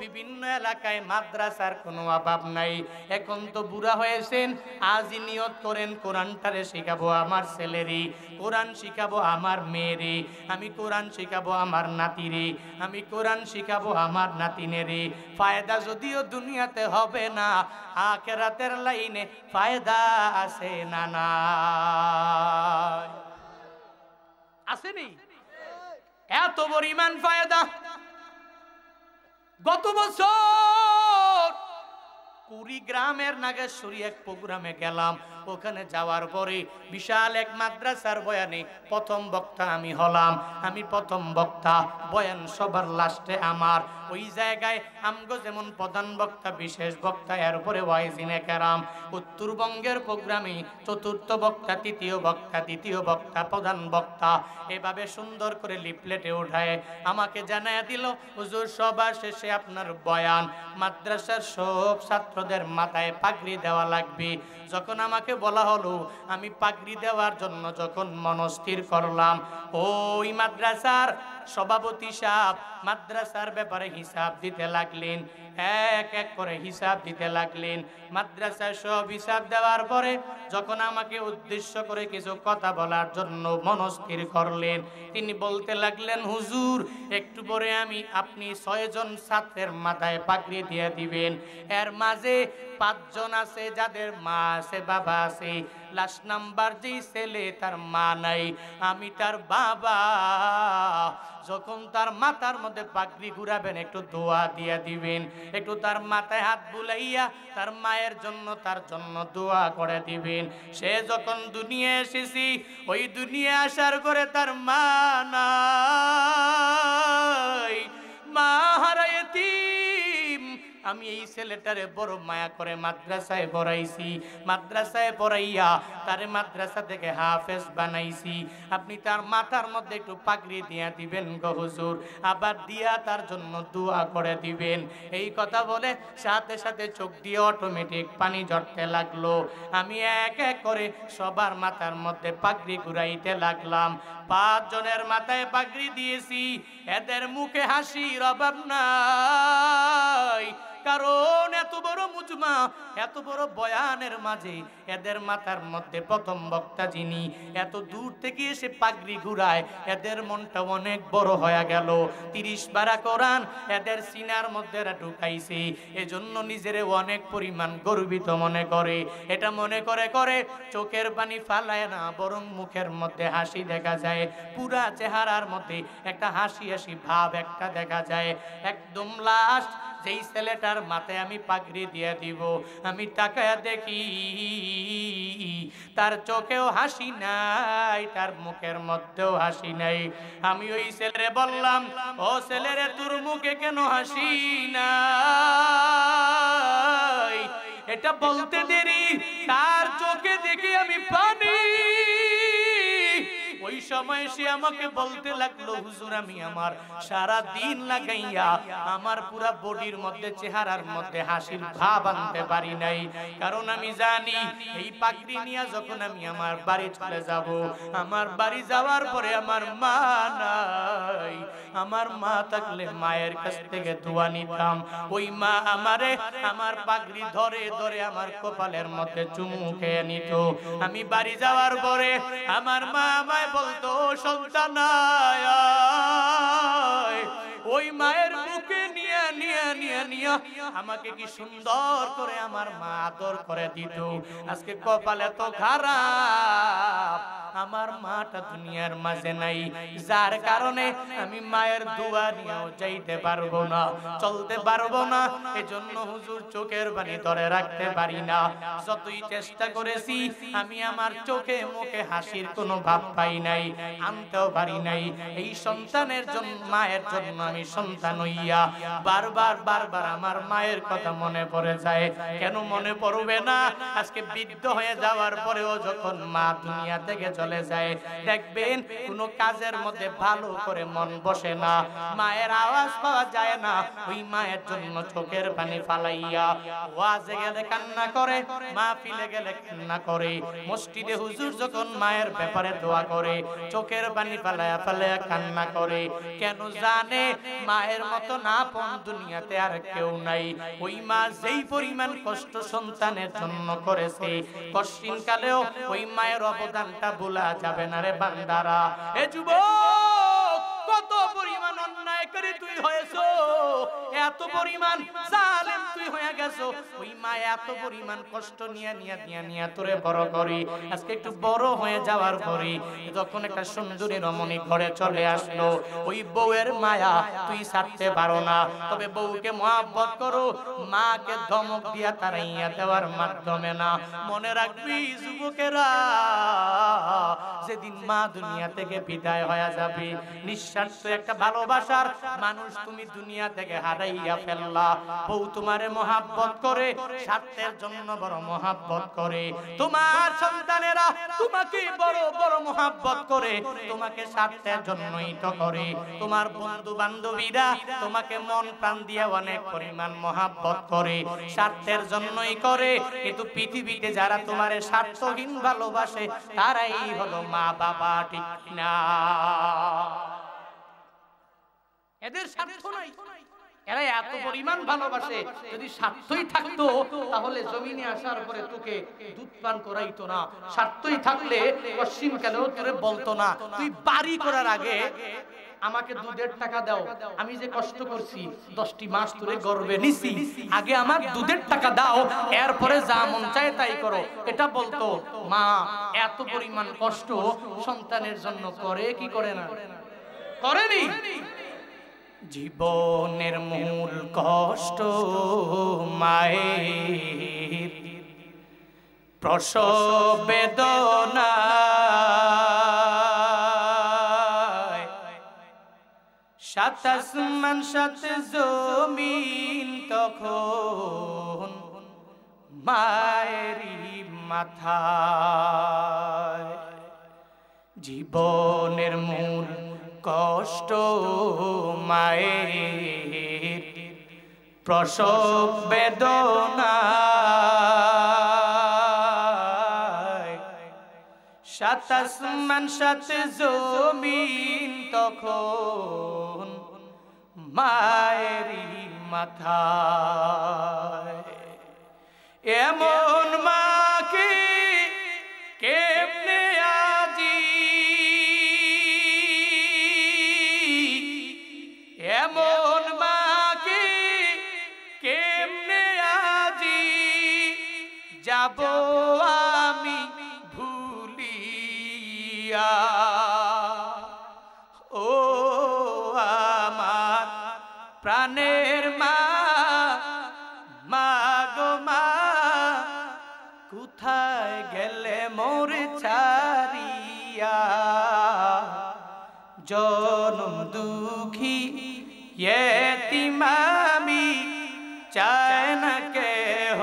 বিভিন্ন এলাকায় মাদ্রাসার কোনো অভাব নাই। এখন তো বুড়া হয়েছেন, আজই নিয়ত করেন কোরআনটারে শিখাবো আমার ছেলেরে, কোরআন শিখাবো আমার মেয়েরে, আমি কোরআন শিখাবো আমার নাতিরে, আমি কোরআন শিখাবো আমার নাতিনেরে। ফায়দা যদিও দুনিয়াতে হবে না, আখিরাতের লাইনে ফায়দা আছে না না আসেনি? এত পরিমাণ ফায়দা। গত বছর কুড়িগ্রামের নাগেশ্বরী এক প্রোগ্রামে গেলাম। ওখানে যাওয়ার পরে বিশাল এক মাদ্রাসার বয়ানে প্রথম বক্তা আমি হলাম। আমি প্রথম বক্তা, বয়ান সবার লাস্টে আমার। ওই জায়গায় আমগো যেমন প্রধান বক্তা, বিশেষ বক্তা, এরপরে ওয়াইজিনে কেরাম। উত্তরবঙ্গের প্রোগ্রামে চতুর্থ বক্তা, তৃতীয় বক্তা, দ্বিতীয় বক্তা, প্রধান বক্তা, এভাবে সুন্দর করে লিফলেটে উঠায় আমাকে জানায়া দিল, হুজুর সবার শেষে আপনার বয়ান, মাদ্রাসার সব ছাত্রদের মাথায় পাগড়ি দেওয়া লাগবে। যখন আমাকে বলা হলো, আমি পাগড়ি দেওয়ার জন্য যখন মনস্থির করলাম, ওই মাদ্রাসার সভাপতি সাহেব মাদ্রাসার ব্যাপারে হিসাব দিতে লাগলেন, এক এক করে হিসাব দিতে লাগলেন। মাদ্রাসায় সব হিসাব দেওয়ার পরে যখন আমাকে উদ্দেশ্য করে কিছু কথা বলার জন্য মনস্থির করলেন, তিনি বলতে লাগলেন, হুজুর একটু পরে আপনি 6 জন ছাত্রের মাথায় পাগড়ি দিয়ে দিবেন। এর মাঝে 5 জন আছে যাদের মা আছে বাবা আছে, লাস্ট নাম্বার যেই ছেলে তার মা নাই, আমি তার বাবা। যখন তার মাথার মধ্যে পাগড়ি ঘুরাবেন একটু দোয়া দিয়ে দিবেন, একটু তার মাথায় হাত বুলাইয়া তার মায়ের জন্য তার জন্য দোয়া করে দিবেন। সে যখন দুনিয়া এসেছি, ওই দুনিয়া আসার করে তার মা নাই, মা হারাইতি। আমি এই ছেলেটারে বড় মায়া করে মাদ্রাসায় পড়াইছি, মাদ্রাসায় পড়াইয়া তারে মাদ্রাসা থেকে হাফেজ বানাইছি। আপনি তার মাথার মধ্যে একটু পাগড়ি দিয়া দিবেন গো হুজুর, আবার দিয়া তার জন্য দোয়া করে দিবেন। এই কথা বলে সাথে সাথে চোখ দিয়ে অটোমেটিক পানি ঝরতে লাগলো। আমি এক এক করে সবার মাথার মধ্যে পাগড়ি ঘুরাইতে লাগলাম। 5 জনের মাথায় পাগড়ি দিয়েছি, এদের মুখে হাসির অভাব নাই, কারণ এত বড় মুজমা, এত বড় বয়ানের মাঝে এদের মাথার মধ্যে প্রথম বক্তা যিনি, এত দূর থেকে এসে পাগড়ি ঘুরায়, এদের মনটা অনেক বড় হয়ে গেল। 30 পারা কোরআন এদের সিনার মধ্যে ঢুকাইছে, এজন্য নিজেরে অনেক পরিমাণ গর্বিত মনে করে। এটা মনে করে করে চোখের পানি ফালায় না, বরং মুখের মধ্যে হাসি দেখা যায়, পুরা চেহারার মধ্যে একটা হাসি হাসি ভাব একটা দেখা যায়। একদম লাস্ট যেই ছেলেটার মাথায় আমি পাগড়ি দিয়ে দিব, আমি তাকায়া দেখি তার চোখেও হাসি নাই, তার মুখের মধ্যেও হাসি নাই। আমি ওই ছেলেরে বললাম, ও ছেলেরে তোর মুখে কেন হাসি নাই? এটা বলতে দেরি তার চোখে দেখি আমি পানি। ওই সময় সে আমাকে বলতে লাগলো, হুজুর আমি আমার সারা দিন লাগাইয়া আমার পুরা বডির মধ্যে চেহারার মধ্যে হাসির ভাব আনতে পারি নাই, কারণ আমি জানি এই পাগড়ি নিয়ে যখন আমি আমার বাড়ি চলে যাব, আমার বাড়ি যাওয়ার পরে আমার মা নাই, আমার মা থাকলে মায়ের কাছ থেকে দোয়া নিতাম, ওই মা আমারে আমার পাগড়ি ধরে ধরে আমার কপালের মধ্যে চুমু খেয়ে নিত। আমি বাড়ি যাওয়ার পরে আমার মা আমায় বলতো, সন্তান ওই মায়ের বুকে নিয়ে নিয়ে নিয়ে নিয়ে আমাকে কি সুন্দর করে আমার মা আদর করে দিত। আজকে কপাল এত খারাপ, আমার মাটা দুনিয়ার মাঝে নাই, যার কারণে আমি মায়ের দোয়া নিয়েও যাইতে পারবো না, চলতে পারবো না। এজন্য হুজুর চোখের পানি ধরে রাখতে পারি না। যতই চেষ্টা করেছি আমি আমার চোখে মুখে হাসির কোনো ভাব পাই নাই, আনতেও পারি নাই। এই সন্তানের জন্য, মায়ের জন্য আমি সন্তান হইয়া বারবার বারবার আমার মায়ের কথা মনে পড়ে যায়। কেন মনে পড়বে না? আজকে বৃদ্ধ হয়ে যাওয়ার পরেও যখন মা দুনিয়া থেকে চলে যায়, দেখবেন কোনো কাজের মধ্যে ভালো করে মন বসে না, মায়ের আওয়াজ পাওয়া যায় না। ওই মায়ের জন্য চোখের পানি ফালাইয়া ওয়াজে গেলে কান্না করে, মাহফিলে গেলে কান্না করে, মসজিদে হুজুর যখন মায়ের ব্যাপারে দোয়া করে চোখের পানি ফালাইয়া ফালাইয়া কান্না করে। কেন জানে? মায়ের মতো না আপন দুনিয়াতে আর কেউ নাই। ওই মা যেই পরিমাণ কষ্ট সন্তানের জন্য করেছে, কষ্টিন কালেও ওই মায়ের অবদানটা ভোলা যাবে না রে বান্দারা। এ যুবক, কত পরিমাণ অন্যায় করে তুই হয়েছো, এত পরিমাণ জালেম তুই হয়ে গেছো। ওই মা এত পরিমাণ কষ্ট নিয়ে নিয়ে নিয়ে নিয়ে তোরে বড় করে, আজকে একটু বড় হয়ে যাওয়ার পরে যখন একটা সুন্দরী রমণী ঘরে চলে আসলো, ওই বউয়ের মায়া তুই ছাড়তে পারো না। তবে বউকে মহব্বত করো, মাকে ধমক দিয়া তাড়াইয়া দেওয়ার মাধ্যমে না। মনে রাখবি যুবকেরা, যেদিন মা দুনিয়া থেকে বিদায় হয়ে যাবে, নিঃস্বার্থ একটা ভালোবাসার মানুষ তুমি দুনিয়া থেকে হারাইয়া ফেললা। বউ তোমারে মহব্বত করে, স্বার্থের জন্য বড় মহব্বত করে। তোমার সন্তানেরা তোমাকে বড় বড় মহব্বত করে, তোমাকে স্বার্থের জন্যই তো করে। তোমার বন্ধু বান্ধবীরা তোমাকে মন প্রাণ দিয়ে অনেক পরিমাণ মহব্বত করে, স্বার্থের জন্যই করে। কিন্তু পৃথিবীতে যারা তোমারে স্বার্থহীন ভালোবাসে, তারাই হলো মা বাবা, ঠিক না? এদের স্বার্থ নাই। এরা এত পরিমাণ ভালোবাসে, যদি স্বার্থই থাকতো তাহলে জমিনে আসার পরে তোকে দুধ পান করাইতো না। স্বার্থই থাকলে পশ্চিম কালেও তোরে বলতো না তুই বাড়ি করার আগে আমাকে দুধের টাকা দাও, আমি যে কষ্ট করছি 10টি মাস ধরে গর্বে নিছি, আগে আমার দুধের টাকা দাও, এরপরে যা মন চায় তাই করো। এটা বলতো। মা এত পরিমাণ কষ্ট সন্তানের জন্য করে কি করে না? করেনি। জীবনের মূল কষ্ট মায়ের প্রসব বেদনা, সাত আসমান সাত জমিন তখন মায়েরই মাথায়। জীবনের মূল কষ্ট মায়ের প্রসব বেদনা, সাত আসমান সাত জমিন তখন মায়েরই মাথায়। এমন মাকে কেমনে আজি, এমন মাকে কেমনে আজি যাব আমি ভুলিয়া। ও আমার প্রাণের মা, মা গো মা, কোথায় গেলে মোর ছাড়িয়া। জনম দুঃখী এতিম আমি, চায় না কেহ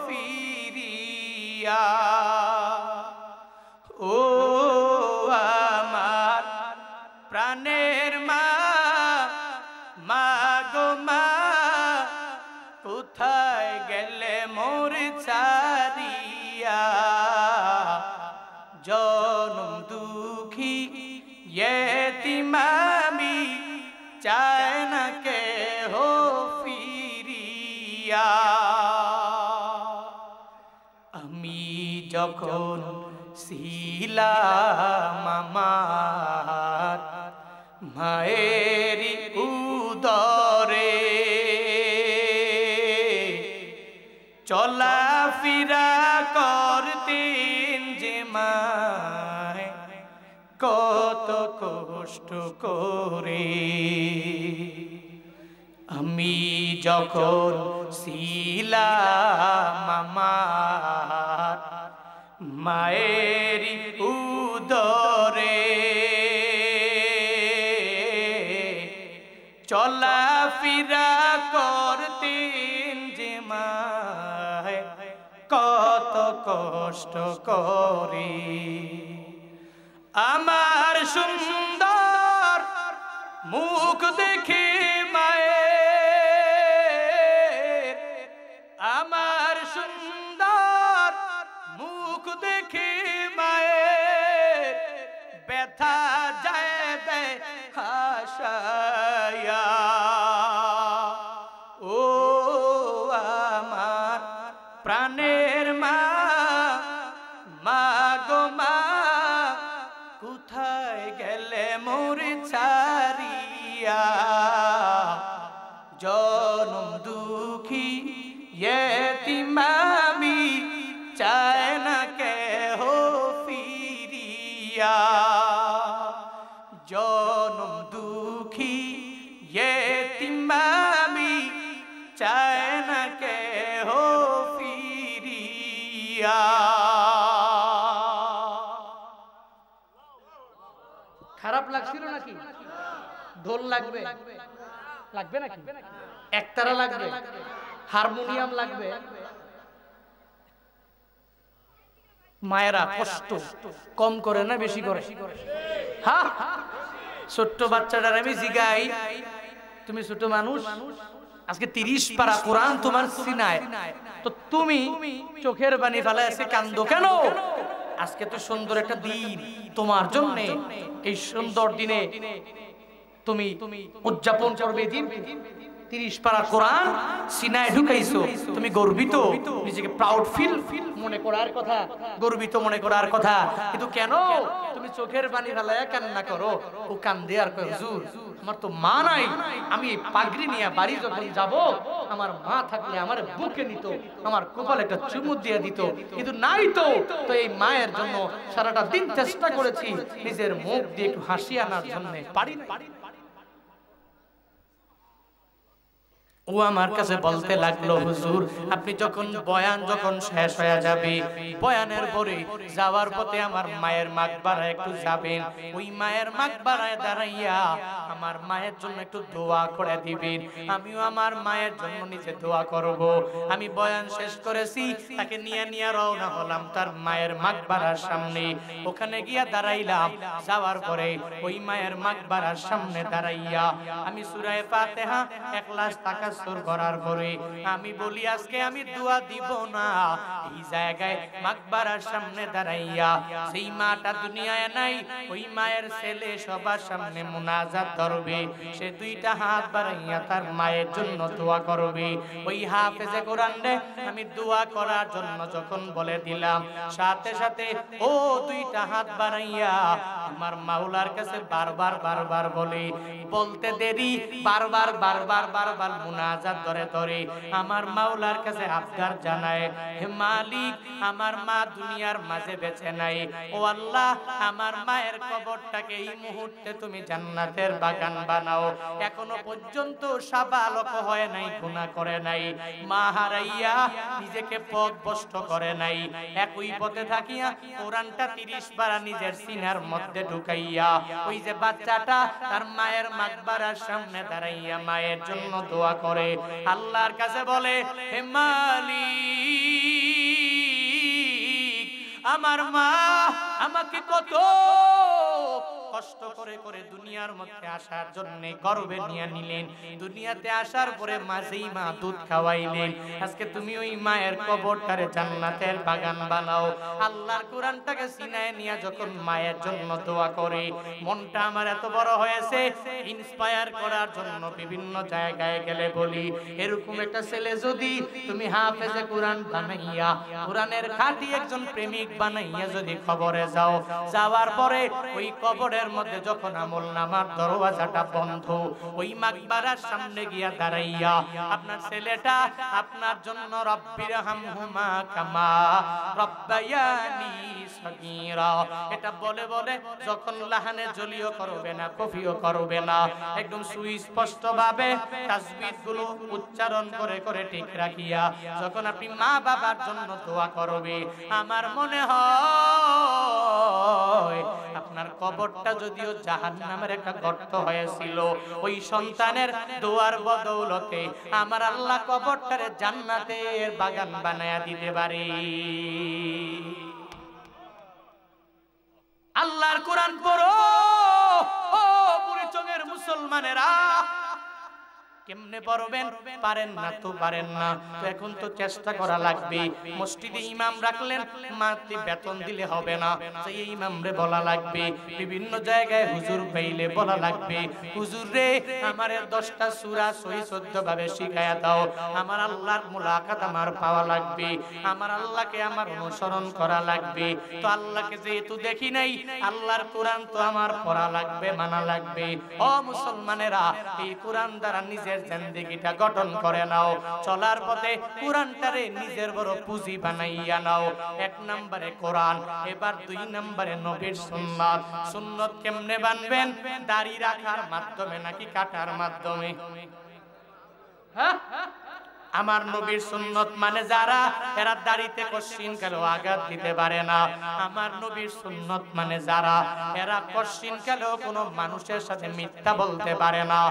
ফিরিয়া। ও আমার প্রাণের মা, মা গো মা, কোথায় গেলে মোর ছাড়িয়া। জনম দুঃখী এতিম আমি, চায় না কেহ ফিরিয়া। আমি যখন ছিলাম আমার মায়ের উদরে, চলাফেরা করতেন যে মায় কত কষ্ট করে। আমি যখন ছিলাম আমার মায়ের উদরে, চলাফেরা করতেন যে মায় কত কষ্ট করে। আমার সুন্দর মুখ দেখে মায়ের, আমার সুন্দর মুখ দেখে মায়ের ব্যথা যায় দেয় হাসায়া। ও আমার প্রাণের মা, মা গো মা, কোথায় গেলে মোর ছাড়িয়া। জনম দুঃখী এতিম আমি, চায় না কেহ ফিরিয়া। জনম দুঃখী এতিম আমি, চায় না কেহ ফিরিয়া। খারাপ লাগছিল নাকি? ঢোল লাগবে, লাগবে নাকি? একতারা লাগবে, হারমোনিয়াম লাগবে। মায়েরা কষ্ট কম করে না বেশি করে? হ্যাঁ, ছোট্ট বাচ্চাটার আমি জিগাই, তুমি ছোট মানুষ, আজকে 30 পারা কোরআন তোমার সিনায়, তো তুমি চোখের পানি ফেলে এসে কান্দো কেন? আজকে তো সুন্দর একটা দিন তোমার জন্য, এই সুন্দর দিনে তুমি উদযাপন করবে দিন 30 পারা কোরআন সিনায় ঢুকাইছো, তুমি গর্বিত, নিজেকে প্রাউড ফিল মনে করার কথা, গর্বিত মনে করার কথা। কিন্তু কেন তুমি চোখের পানি ফেলায় কান্না করো? ও কান্দে আর কয়, হুজুর আমার তো মা নাই, আমি পাগড়ি নিয়ে বাড়ি যখন যাব, আমার মা থাকলে আমার বুকে নিত, আমার কপালে একটা চুমু দিয়ে দিত, কিন্তু নাই তো। তো এই মায়ের জন্য সারাটা দিন চেষ্টা করেছি নিজের মুখ দিয়ে একটু হাসি আনার জন্য, পারি না। ও আমার কাছে বলতে লাগলো, হুজুর আপনি যখন বয়ান যখন শেষ হয়ে যাবে, বয়ানের পরে যাওয়ার পথে আমার মায়ের মাকবারায় একটু যাবেন, ওই মায়ের মাকবারায় দাঁড়াইয়া আমার মায়ের জন্য একটু দোয়া করে দিবেন। আমিও আমার মায়ের জন্য নিজে দোয়া করব। আমি বয়ান শেষ করেছি, তাকে নিয়ে রওনা হলাম তার মায়ের মাকবারার সামনে। ওখানে গিয়া দাঁড়াইলাম, যাওয়ার পরে ওই মায়ের মাকবারার সামনে দাঁড়াইয়া আমি সূরা ফাতিহা ইখলাস তাকাসসুর করার পরে আমি বলি, আজকে আমি দোয়া দিব না। এই জায়গায় মাকবারার সামনে দাঁড়াইয়া সেই মাটা দুনিয়ায় নাই, ওই মায়ের ছেলে সবার সামনে মুনাজাত করবে, সে দুইটা হাত বাড়াইয়া তার মায়ের জন্য দোয়া করবে। ওই হাফেজে কোরআন রে আমি দোয়া করার জন্য যখন বলে দিলাম, সাথে সাথে ও দুইটা হাত বাড়াইয়া আমার মাওলার কাছে বারবার বলে, বলতে দেরি বারবার মুনাজাত ধরে ধরে আমার মাওলার কাছে আবদার জানায়, হে মালিক আমার মা দুনিয়ার মাঝে বেঁচে নাই, ও আল্লাহ আমার মায়ের কবরটাকে এই মুহূর্তে তুমি জান্নাতের বাগান বানাও। এখনো পর্যন্ত সাবালক হয় নাই, গুনাহ করে নাই, মা হারাইয়া নিজেকে পথভ্রষ্ট করে নাই, একই পথে থাকিয়া কোরআনটা 30 বার নিজের সিনার মধ্যে ঢুকাইয়া ওই যে বাচ্চাটা তার মায়ের মাকবারার সামনে দাঁড়াইয়া মায়ের জন্য দোয়া করে, আল্লাহর কাছে বলে, হে মালিক আমার মা আমাকে কত কষ্ট করে করে দুনিয়ার মধ্যে আসার জন্য গর্বে নিয়ে নিলেন, দুনিয়াতে আসার পরে মাঝেই মা দুধ খাওয়াইলেন, আজকে তুমি ওই মায়ের কবরটারে জান্নাতের বাগান বানাও। আল্লাহর কোরআনটাকে সিনায় নিয়ে যখন মায়ের জন্য দোয়া করে, মনটা আমার এত বড় হয়েছে, ইন্সপায়ার করার জন্য বিভিন্ন জায়গায় গেলে বলি, এরকম একটা ছেলে যদি তুমি হাফেজে কোরআন বানাইয়া, কোরআনের খাঁটি একজন প্রেমিক বানাইয়া যদি কবরে যাও, যাওয়ার পরে ওই কবরের মধ্যে যখন আমলনামার দরওয়াজাটা বন্ধ, ওই মাকবারার সামনে গিয়া দাঁড়াইয়া আপনার ছেলেটা আপনার জন্য রব্বির হামহুমা কামা রব্বায়ানি সগীরা এটা বলে বলে যখন লাহানে জলিও করবে না, কফিও করবে না, একদম সুস্পষ্ট ভাবে তাসবিহগুলো উচ্চারণ করে করে ঠিক রাখিয়া যখন আপনি মা বাবার জন্য দোয়া করবে, আমার মনে হয় আপনার কবরটা যদিও জাহান্নামের একটা গর্ত হয়েছিল, ওই সন্তানের দোয়ার বদৌলতে আমার আল্লাহ কবরটারে জান্নাতের বাগান বানায়া দিতে পারে। আল্লাহর কোরআন পড়ো ও বুড়িচঙ্গের মুসলমানেরা, কেমনে পড়বেন? পারেন না তো পারেন না, তো এখন তো চেষ্টা করা লাগবে। মসজিদে ইমাম রাখলেন, মাটি বেতন দিলে হবে না, সেই ইমামরে বলা লাগবে, বিভিন্ন জায়গায় হুজুর পাইলে বলা লাগবে, হুজুর রে আমারে 10টা সূরা সহি 14 ভাবে শিখায়া দাও, আমার আল্লাহর মুলাকাত আমার পাওয়া লাগবে, আমার আল্লাহকে আমার অনুসরণ করা লাগবে। তো আল্লাহকে যেহেতু দেখি নাই, আল্লাহর কোরআন তো আমার পড়া লাগবে, মানা লাগবে। ও মুসলমানেরা, এই কোরআন দ্বারা নিজের জিন্দেগিটা গঠন করে নাও, চলার পথে কোরআনটারে নিজের বড় পুঁজি বানাইয়া নাও। 1 নম্বরে কোরআন, এবার 2 নম্বরে নবীর সুন্নাত। সুন্নাত কেমনে বানবেন? দাড়ি রাখার মাধ্যমে নাকি কাটার মাধ্যমে? হ্যাঁ, আমার নবীর সুন্নত মানে যারা এরা দাড়িতে কশিন কালো আঘাত দিতে পারে না, আমার নবীর সুন্নত মানে যারা এরা কশিন কালো কোনো মানুষের সাথে মিথ্যা বলতে পারে না,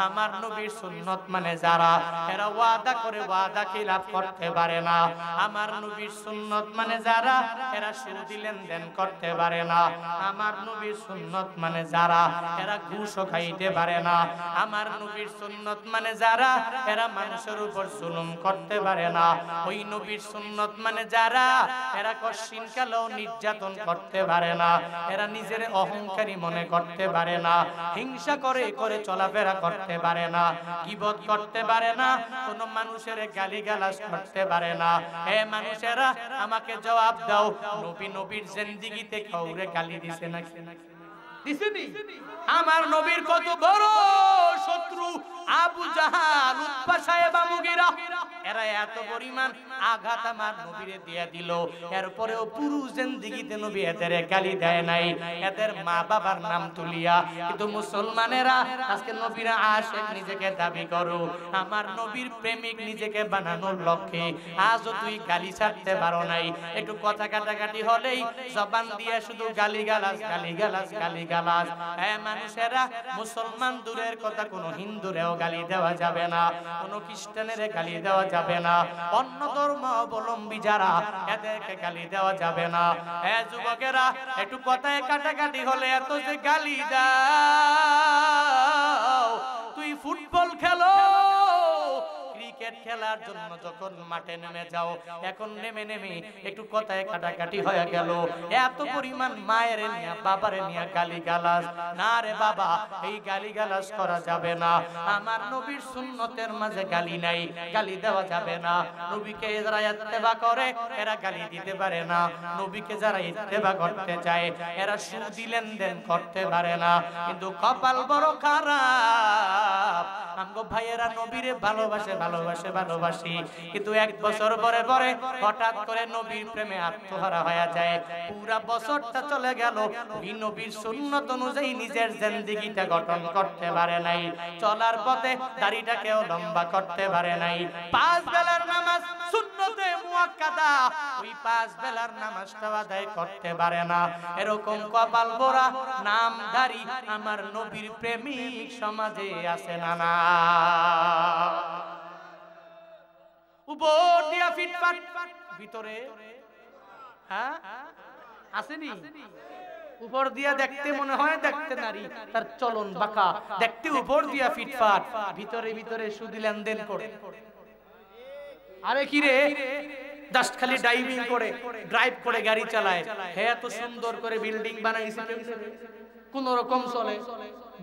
আমার নবীর সুন্নত মানে যারা এরা ওয়াদা করে ওয়াদা খিলাফ করতে পারে না, আমার নবীর সুন্নত মানে যারা এরা সুদি লেনদেন করতে পারে না, আমার নবীর সুন্নত মানে যারা এরা ঘুষও খাইতে পারে না, আমার নবীর সুন্নত মানে যারা এরা মানুষের উপর জুলুম করতে পারে না। ওই নবীর সুন্নত মানে যারা, এরা কশিন কালেও নির্যাতন করতে পারে না, এরা নিজের অহংকারী মনে করতে পারে না, হিংসা করে করে চলাফেরা করতে পারে না, গীবত করতে পারে না, কোন মানুষের গালিগালাজ করতে পারে না। হে মানুষেরা আমাকে জবাব দাও, নবী নবীর জিন্দেগিতে কাউরে গালি দিছে নাকি? দিছেনি? আমার নবীর কত বড় শত্রু আবু জাহাল, উতবা সাহেব, মুগীরা, এরা এত পরিমাণ আঘাত আমার নবীরে দিয়ে দিল, এরপরেও পুরো জিন্দেগিতে নবী এদের গালি দেয় নাই, এদের মা বাবার নাম তুলিয়া। কিন্তু মুসলমানেরা আজকে নবীর আশিক নিজেকে দাবি করো, আমার নবীর প্রেমিক নিজেকে বানানোর লক্ষ্যে আজও তুই গালি ছাড়তে পারো নাই। একটু কথা কাটাকাটি হলেই জবান দিয়ে শুধু গালিগালাজ গালিগালাজ গালিগালাজ। হ্যাঁ মানুষেরা, মুসলমান দূরের কথা, কোনো হিন্দুরেও গালি দেওয়া যাবে না, কোনো খ্রিস্টানের গালি দেওয়া যাবে না, অন্য ধর্ম অবলম্বী যারা, এদেরকে গালি দেওয়া যাবে না। হ্যাঁ যুবকেরা, একটু কথায় কাটাকাটি হলে এত যে গালি দাও, তুই ফুটবল খেলো, ক্রিকেট খেলার জন্য যখন মাঠে নেমে যাও, এখন নেমে নেমে একটু কথায় কাটাকাটি হয়ে গেল, এত পরিমাণ মায়ের নিয়া বাবারে নিয়া গালিগালাজ। না রে বাবা, এই গালিগালাজ করা যাবে না। আমার নবীর সুন্নতের মাঝে গালি নাই, গালি দেওয়া যাবে না। নবীকে যারা ইত্তেবা করে এরা গালি দিতে পারে না, নবীকে যারা ইত্তেবা করতে চায় এরা সুদি লেনদেন করতে পারে না। কিন্তু কপাল বড় খারাপ, আমগো ভাইয়েরা নবীরে ভালোবাসে ভালোবাসে ভালোবাসি, কিন্তু এক বছর পরে পরে হঠাৎ করে নবীর প্রেমে আত্মহারা হয়ে যায়। পুরা বছরটা চলে গেল, ওই নবীর সুন্নত অনুযায়ী নিজের জিন্দেগিটা গঠন করতে পারে নাই, চলার পথে দাড়িটাকেও লম্বা করতে পারে নাই। 5 বেলার নামাজ সুন্নতে মুআক্কাদা, ওই 5 বেলার নামাজটা আদায় করতে পারে না। এরকম কপাল পোড়া নামধারী আমার নবীর প্রেমিক সমাজে আছে না? না, উপর দিয়া ফিটফাট, ভিতরে হ্যাঁ আসেনি? উপর দিয়া দেখতে মনে হয় দেখতে নারী, তার চলন বাঁকা, দেখতে উপর দিয়া ফিটফাট, ভিতরে ভিতরে সুদি লেনদেন করে। আরে কি রে, জাস্ট খালি ড্রাইভিং করে, ড্রাইভ করে গাড়ি চালায়, হ্যাঁ এত সুন্দর করে বিল্ডিং বানাইছে, কোন রকম চলে,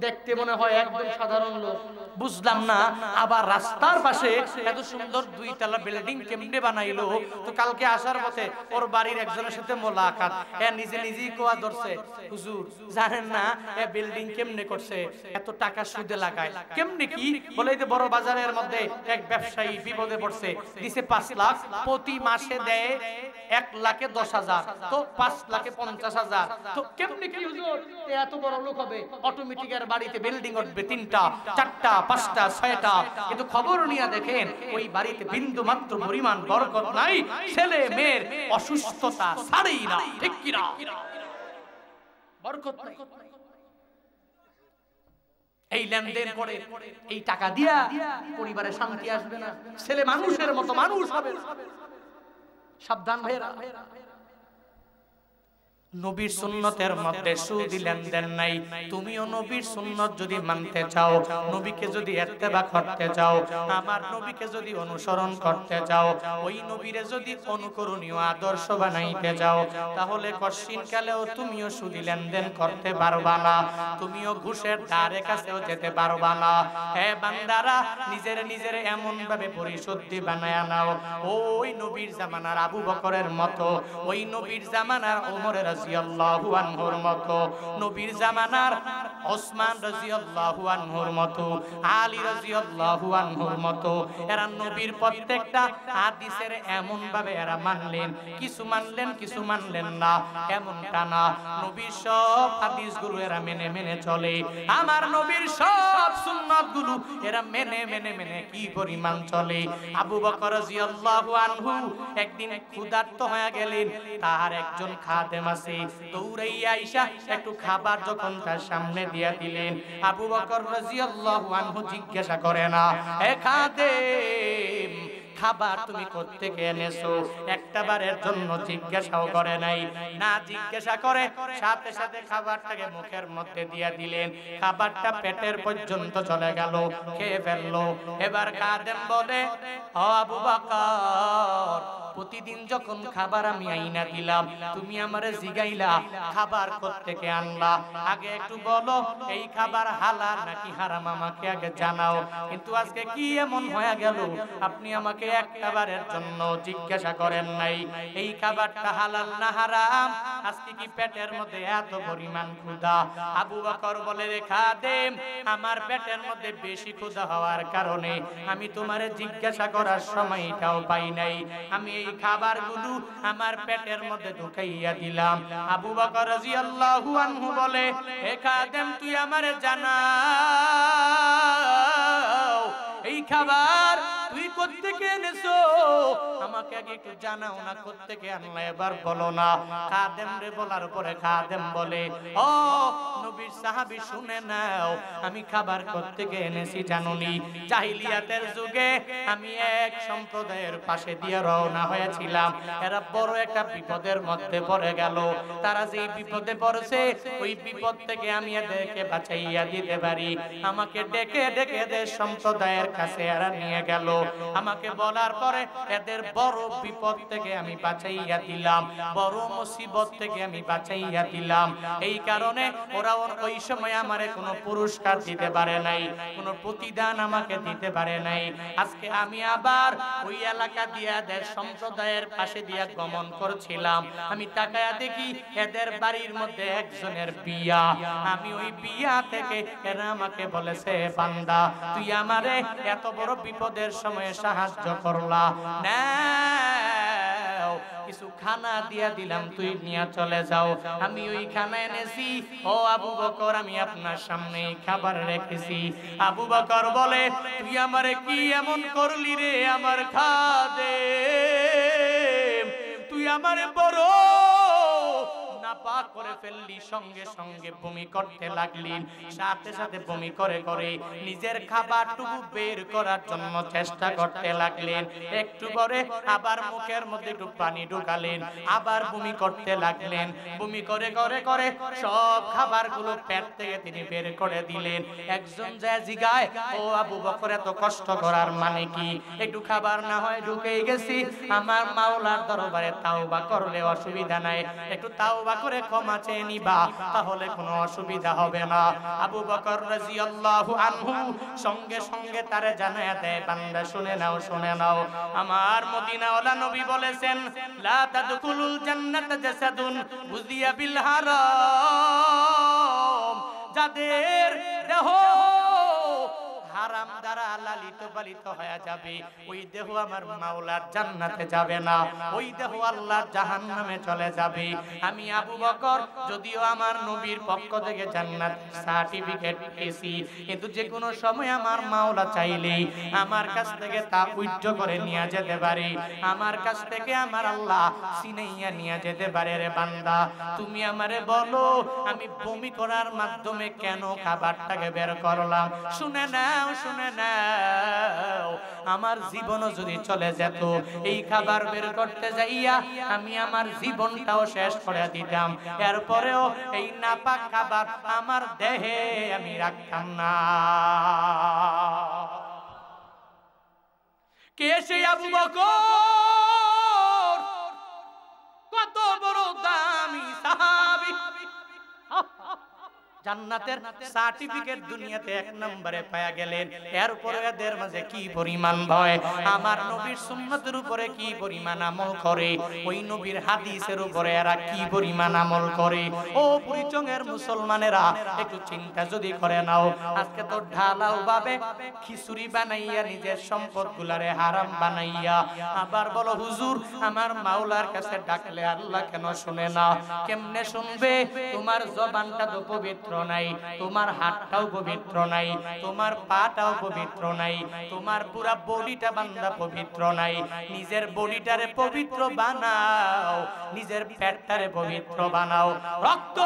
দেখতে মনে হয় একদম সাধারণ লোক। বুঝলাম না, আবার রাস্তার পাশে এত সুন্দর 2 তলা বিল্ডিং কেমনে বানাইলো? তো কালকে আসার পথে ওর বাড়ির একজনের সাথে মোলাকাত, নিজে নিজেই কোয়া ধরছে, হুজুর জানেন না এ বিল্ডিং কেমনে করছে? এত টাকা সুদে লাগায়। কেমনে কি? বলে এই যে বড় বাজারের মধ্যে এক ব্যবসায়ী বিপদে পড়ছে, দিছে 5 লাখ, প্রতি মাসে দেয় 1,10,000, তো 5,50,000। তো কেমনে কি হুজুর এত বড় লোক হবে? অটোমেটিক এর বাড়িতে বিল্ডিং উঠবে 3টা 4টা 5টা 6টা, কিন্তু খবর নিয়ে দেখেন ওই বাড়িতে বিন্দু মাত্র পরিমাণ বরকত নাই, ছেলে মেয়ের অসুস্থতা ছাড়েই না, ঠিক কি না? বরকত নাই। এই লেনদেন করে এই টাকা দিয়া পরিবারে শান্তি আসবে না, ছেলে মানুষের মতো মানুষ হবে। সাবধান ভাইরা, নবীর সুন্নতের মধ্যে সুদি লেনদেন নাই। তুমিও নবীর সুন্নত যদি মানতে চাও, নবীকে যদি ইত্তেবা করতে চাও, আমার নবীকে যদি অনুসরণ করতে চাও, ওই নবীরে যদি অনুকরণীয় আদর্শ বানাইতে চাও, তাহলে কশিন কালেও তুমিও সুদি লেনদেন করতে পারবা না, তুমিও ঘুষের ধারে কাছেও যেতে পারবা না। হে বান্দারা, নিজের নিজের এমন ভাবে পরিশুদ্ধি বানায়া নাও, ওই নবীর জামানার আবু বকরের মতো, ওই নবীর জামানার ওমরের রাদিয়াল্লাহু আনহুর মতো, নবীর জামানার ওসমান রাদিয়াল্লাহু আনহুর মতো, আলী রাদিয়াল্লাহু আনহুর মতো। এরা নবীর প্রত্যেকটা হাদিসের এমন ভাবে এরা মানলেন, কিছু মানলেন কিছু মানলেন না, এমনটা না। নবীর সব হাদিসগুলো এরা মেনে মেনে চলে, আমার নবীর সব সুন্নাতগুলো এরা মেনে মেনে মেনে কি পরিমাণ চলে। আবু বকর রাদিয়াল্লাহু আনহু একদিন ক্ষুধার্ত হয়ে গেলেন, তার একজন খাদেম আছে, দৌড়াইয়া আইসা একটু খাবার যখন তার সামনে দিয়া দিলেন, আবু বকর রাদিয়াল্লাহু আনহু জিজ্ঞাসা করে না, হে খাদেম খাবার তুমি কোত্থেকে এনেছো একটা বারের জন্য জিজ্ঞাসাও করে নাই। না জিজ্ঞাসা করে সাথে সাথে খাবারটাকে মুখের মধ্যে দিয়ে দিলেন। খাবারটা পেটের পর্যন্ত চলে গেল, খেয়ে ফেললো। এবার খাদেম বলে, ও আবু বকর, প্রতিদিন যখন খাবার আমি আইনা দিলাম তুমি আমারে জিগাইলা খাবার কোত্থেকে আনলা, আগে একটু বলো এই খাবার হালাল নাকি হারাম আমাকে আগে জানাও। কিন্তু আজকে কি এমন হয়ে গেল আপনি আমাকে একবারের জন্য জিজ্ঞাসা করেন নাই এই খাবারটা হালাল না হারাম? আজকে কি পেটের মধ্যে এত পরিমাণ ক্ষুধা? আবু বকর বলে, রে খাদেম, আমার পেটের মধ্যে বেশি ক্ষুধা হওয়ার কারণে আমি তোমারে জিজ্ঞাসা করার সময়টাও পাই নাই, আমি এই খাবারগুলো আমার পেটের মধ্যে ঢুকাইয়া দিলাম। আবু বকর রাদিয়াল্লাহু আনহু বলে, হে খাদেম, তুই আমারে জানাও এই খাবার তুই কোত্থেকে এনেছো, আমাকে আগে একটু জানাও না, কোত্থেকে আনলা এবার বলো না। খাদেম রে বলার পরে খাদেম বলে, ও নবীর সাহাবী শুনে নাও, আমি খাবার কোত্থেকে এনেছি জানুনি? জাহিলিয়াতের যুগে আমি এক সম্প্রদায়ের পাশে দিয়ে রওনা হয়েছিলাম, এরা বড় একটা বিপদের মধ্যে পড়ে গেল। তারা যেই বিপদে পড়েছে ওই বিপদ থেকে আমি এদেরকে বাঁচাইয়া দিতে পারি। আমাকে ডেকে ডেকে এদের সম্প্রদায়ের কাছে এরা নিয়ে গেল। আমাকে বলার পরে এদের বড় বিপদ থেকে আমি বাঁচাইয়া দিলাম, বড় মুসিবত থেকে আমি বাঁচাইয়া দিলাম। এই কারণে ওরা ওই সময় আমারে কোনো পুরস্কার দিতে পারে নাই, কোনো প্রতিদান আমাকে দিতে পারে নাই। আজকে আমি আবার ওই এলাকা দিয়া এদের সম্প্রদায়ের পাশে দিয়া গমন করছিলাম, আমি তাকায়া দেখি এদের বাড়ির মধ্যে একজনের বিয়া। আমি ওই বিয়া থেকে এরা আমাকে বলেছে, বান্দা তুই আমারে এত বড় বিপদের সময় সাহায্য করলা, নাও কিছু খানা দিয়া দিলাম, তুই নিয়ে চলে যাও। আমি ওই খানা এনেছি, ও আবু বকর, আমি আপনার সামনে খাবার রেখেছি। আবু বকর বলে, তুই আমারে কি এমন করলি রে আমার খাদেম, তুই আমারে বড় নাপাক করে ফেললি। সঙ্গে সঙ্গে বমি করতে লাগলেন, সাথে সাথে বমি করে করে নিজের খাবারটুকু বের করার জন্য চেষ্টা করতে লাগলেন। একটু পরে আবার মুখের মধ্যে একটু পানি ঢুকালেন, আবার বমি করতে লাগলেন। বমি করে করে করে সব খাবারগুলো পেট থেকে তিনি বের করে দিলেন। একজন যায় জিগায়, ও আবু বকর, এত কষ্ট করার মানে কি? একটু খাবার না হয় ঢুকেই গেছি, আমার মাওলার দরবারে তাওবা করলে অসুবিধা নাই, একটু তাওবা করে ক্ষমা চেয়ে নিবা, তাহলে কোনো অসুবিধা হবে না। আবু বকর রাদিয়াল্লাহু আনহু সঙ্গে সঙ্গে তারে জানায়া দেয়, বান্দা শুনে নাও, শুনে নাও, আমার মদিনাওয়ালা নবী বলেছেন, লা তাদখুলুল জান্নাতা জাসাদুন বুযিয়া বিল হারাম, যাদের দেহ হারাম দ্বারা লালিত পালিত হয়ে যাবে ওই দেহ আমার মাওলার জান্নাতে যাবে না, ওই দেহ আল্লাহর জাহান্নামে চলে যাবে। আমি আবু বকর যদিও আমার নবীর পক্ষ থেকে জান্নাত সার্টিফিকেট পেয়েছি, কিন্তু যে কোনো সময় আমার মাওলা চাইলেই আমার কাছ থেকে তা উইথড্র করে নিয়ে যেতে পারে, আমার কাছ থেকে আমার আল্লাহ ছিনাইয়া নিয়ে যেতে পারে। রে বান্দা, তুমি আমারে বলো আমি বমি করার মাধ্যমে কেন খাবারটাকে বের করলাম? শুনে নাও, শুনে নাও, আমার জীবনও যদি চলে যেত এই খাবার বের করতে যাইয়া আমি আমার জীবনটাও শেষ করে দিতাম, এরপরেও এই নাপাক খাবার আমার দেহে আমি রাখতাম না। কে সেই আবু বকর? কত বড় দামি সাহাবী, জান্নাতের সার্টিফিকেট দুনিয়াতে এক নম্বরে পায়া গেলেন। এরপরে এদের মাঝে কি পরিমাণ ভয়, আমার নবীর সুন্নতের উপরে কি পরিমাণ আমল করে, ওই নবীর হাদিসের উপরে এরা কি পরিমাণ আমল করে। ও পরিচঙ্গের মুসলমানেরা, একটু চিন্তা যদি করে নাও, আজকে তো ঢালাও ভাবে খিচুড়ি বানাইয়া নিজের সম্পদ গুলারে হারাম বানাইয়া আবার বলো, হুজুর আমার মাওলার কাছে ডাকলে আল্লাহ কেন শুনে না? কেমনে শুনবে? তোমার জবানটা তো পবিত্র নাই, তোমার হাতটাও পবিত্র নাই, তোমার পাটাও পবিত্র নাই, তোমার পুরা বডিটা বান্দা পবিত্র নাই। নিজের বডিটারে পবিত্র বানাও, নিজের পেটটারে পবিত্র বানাও, রক্ত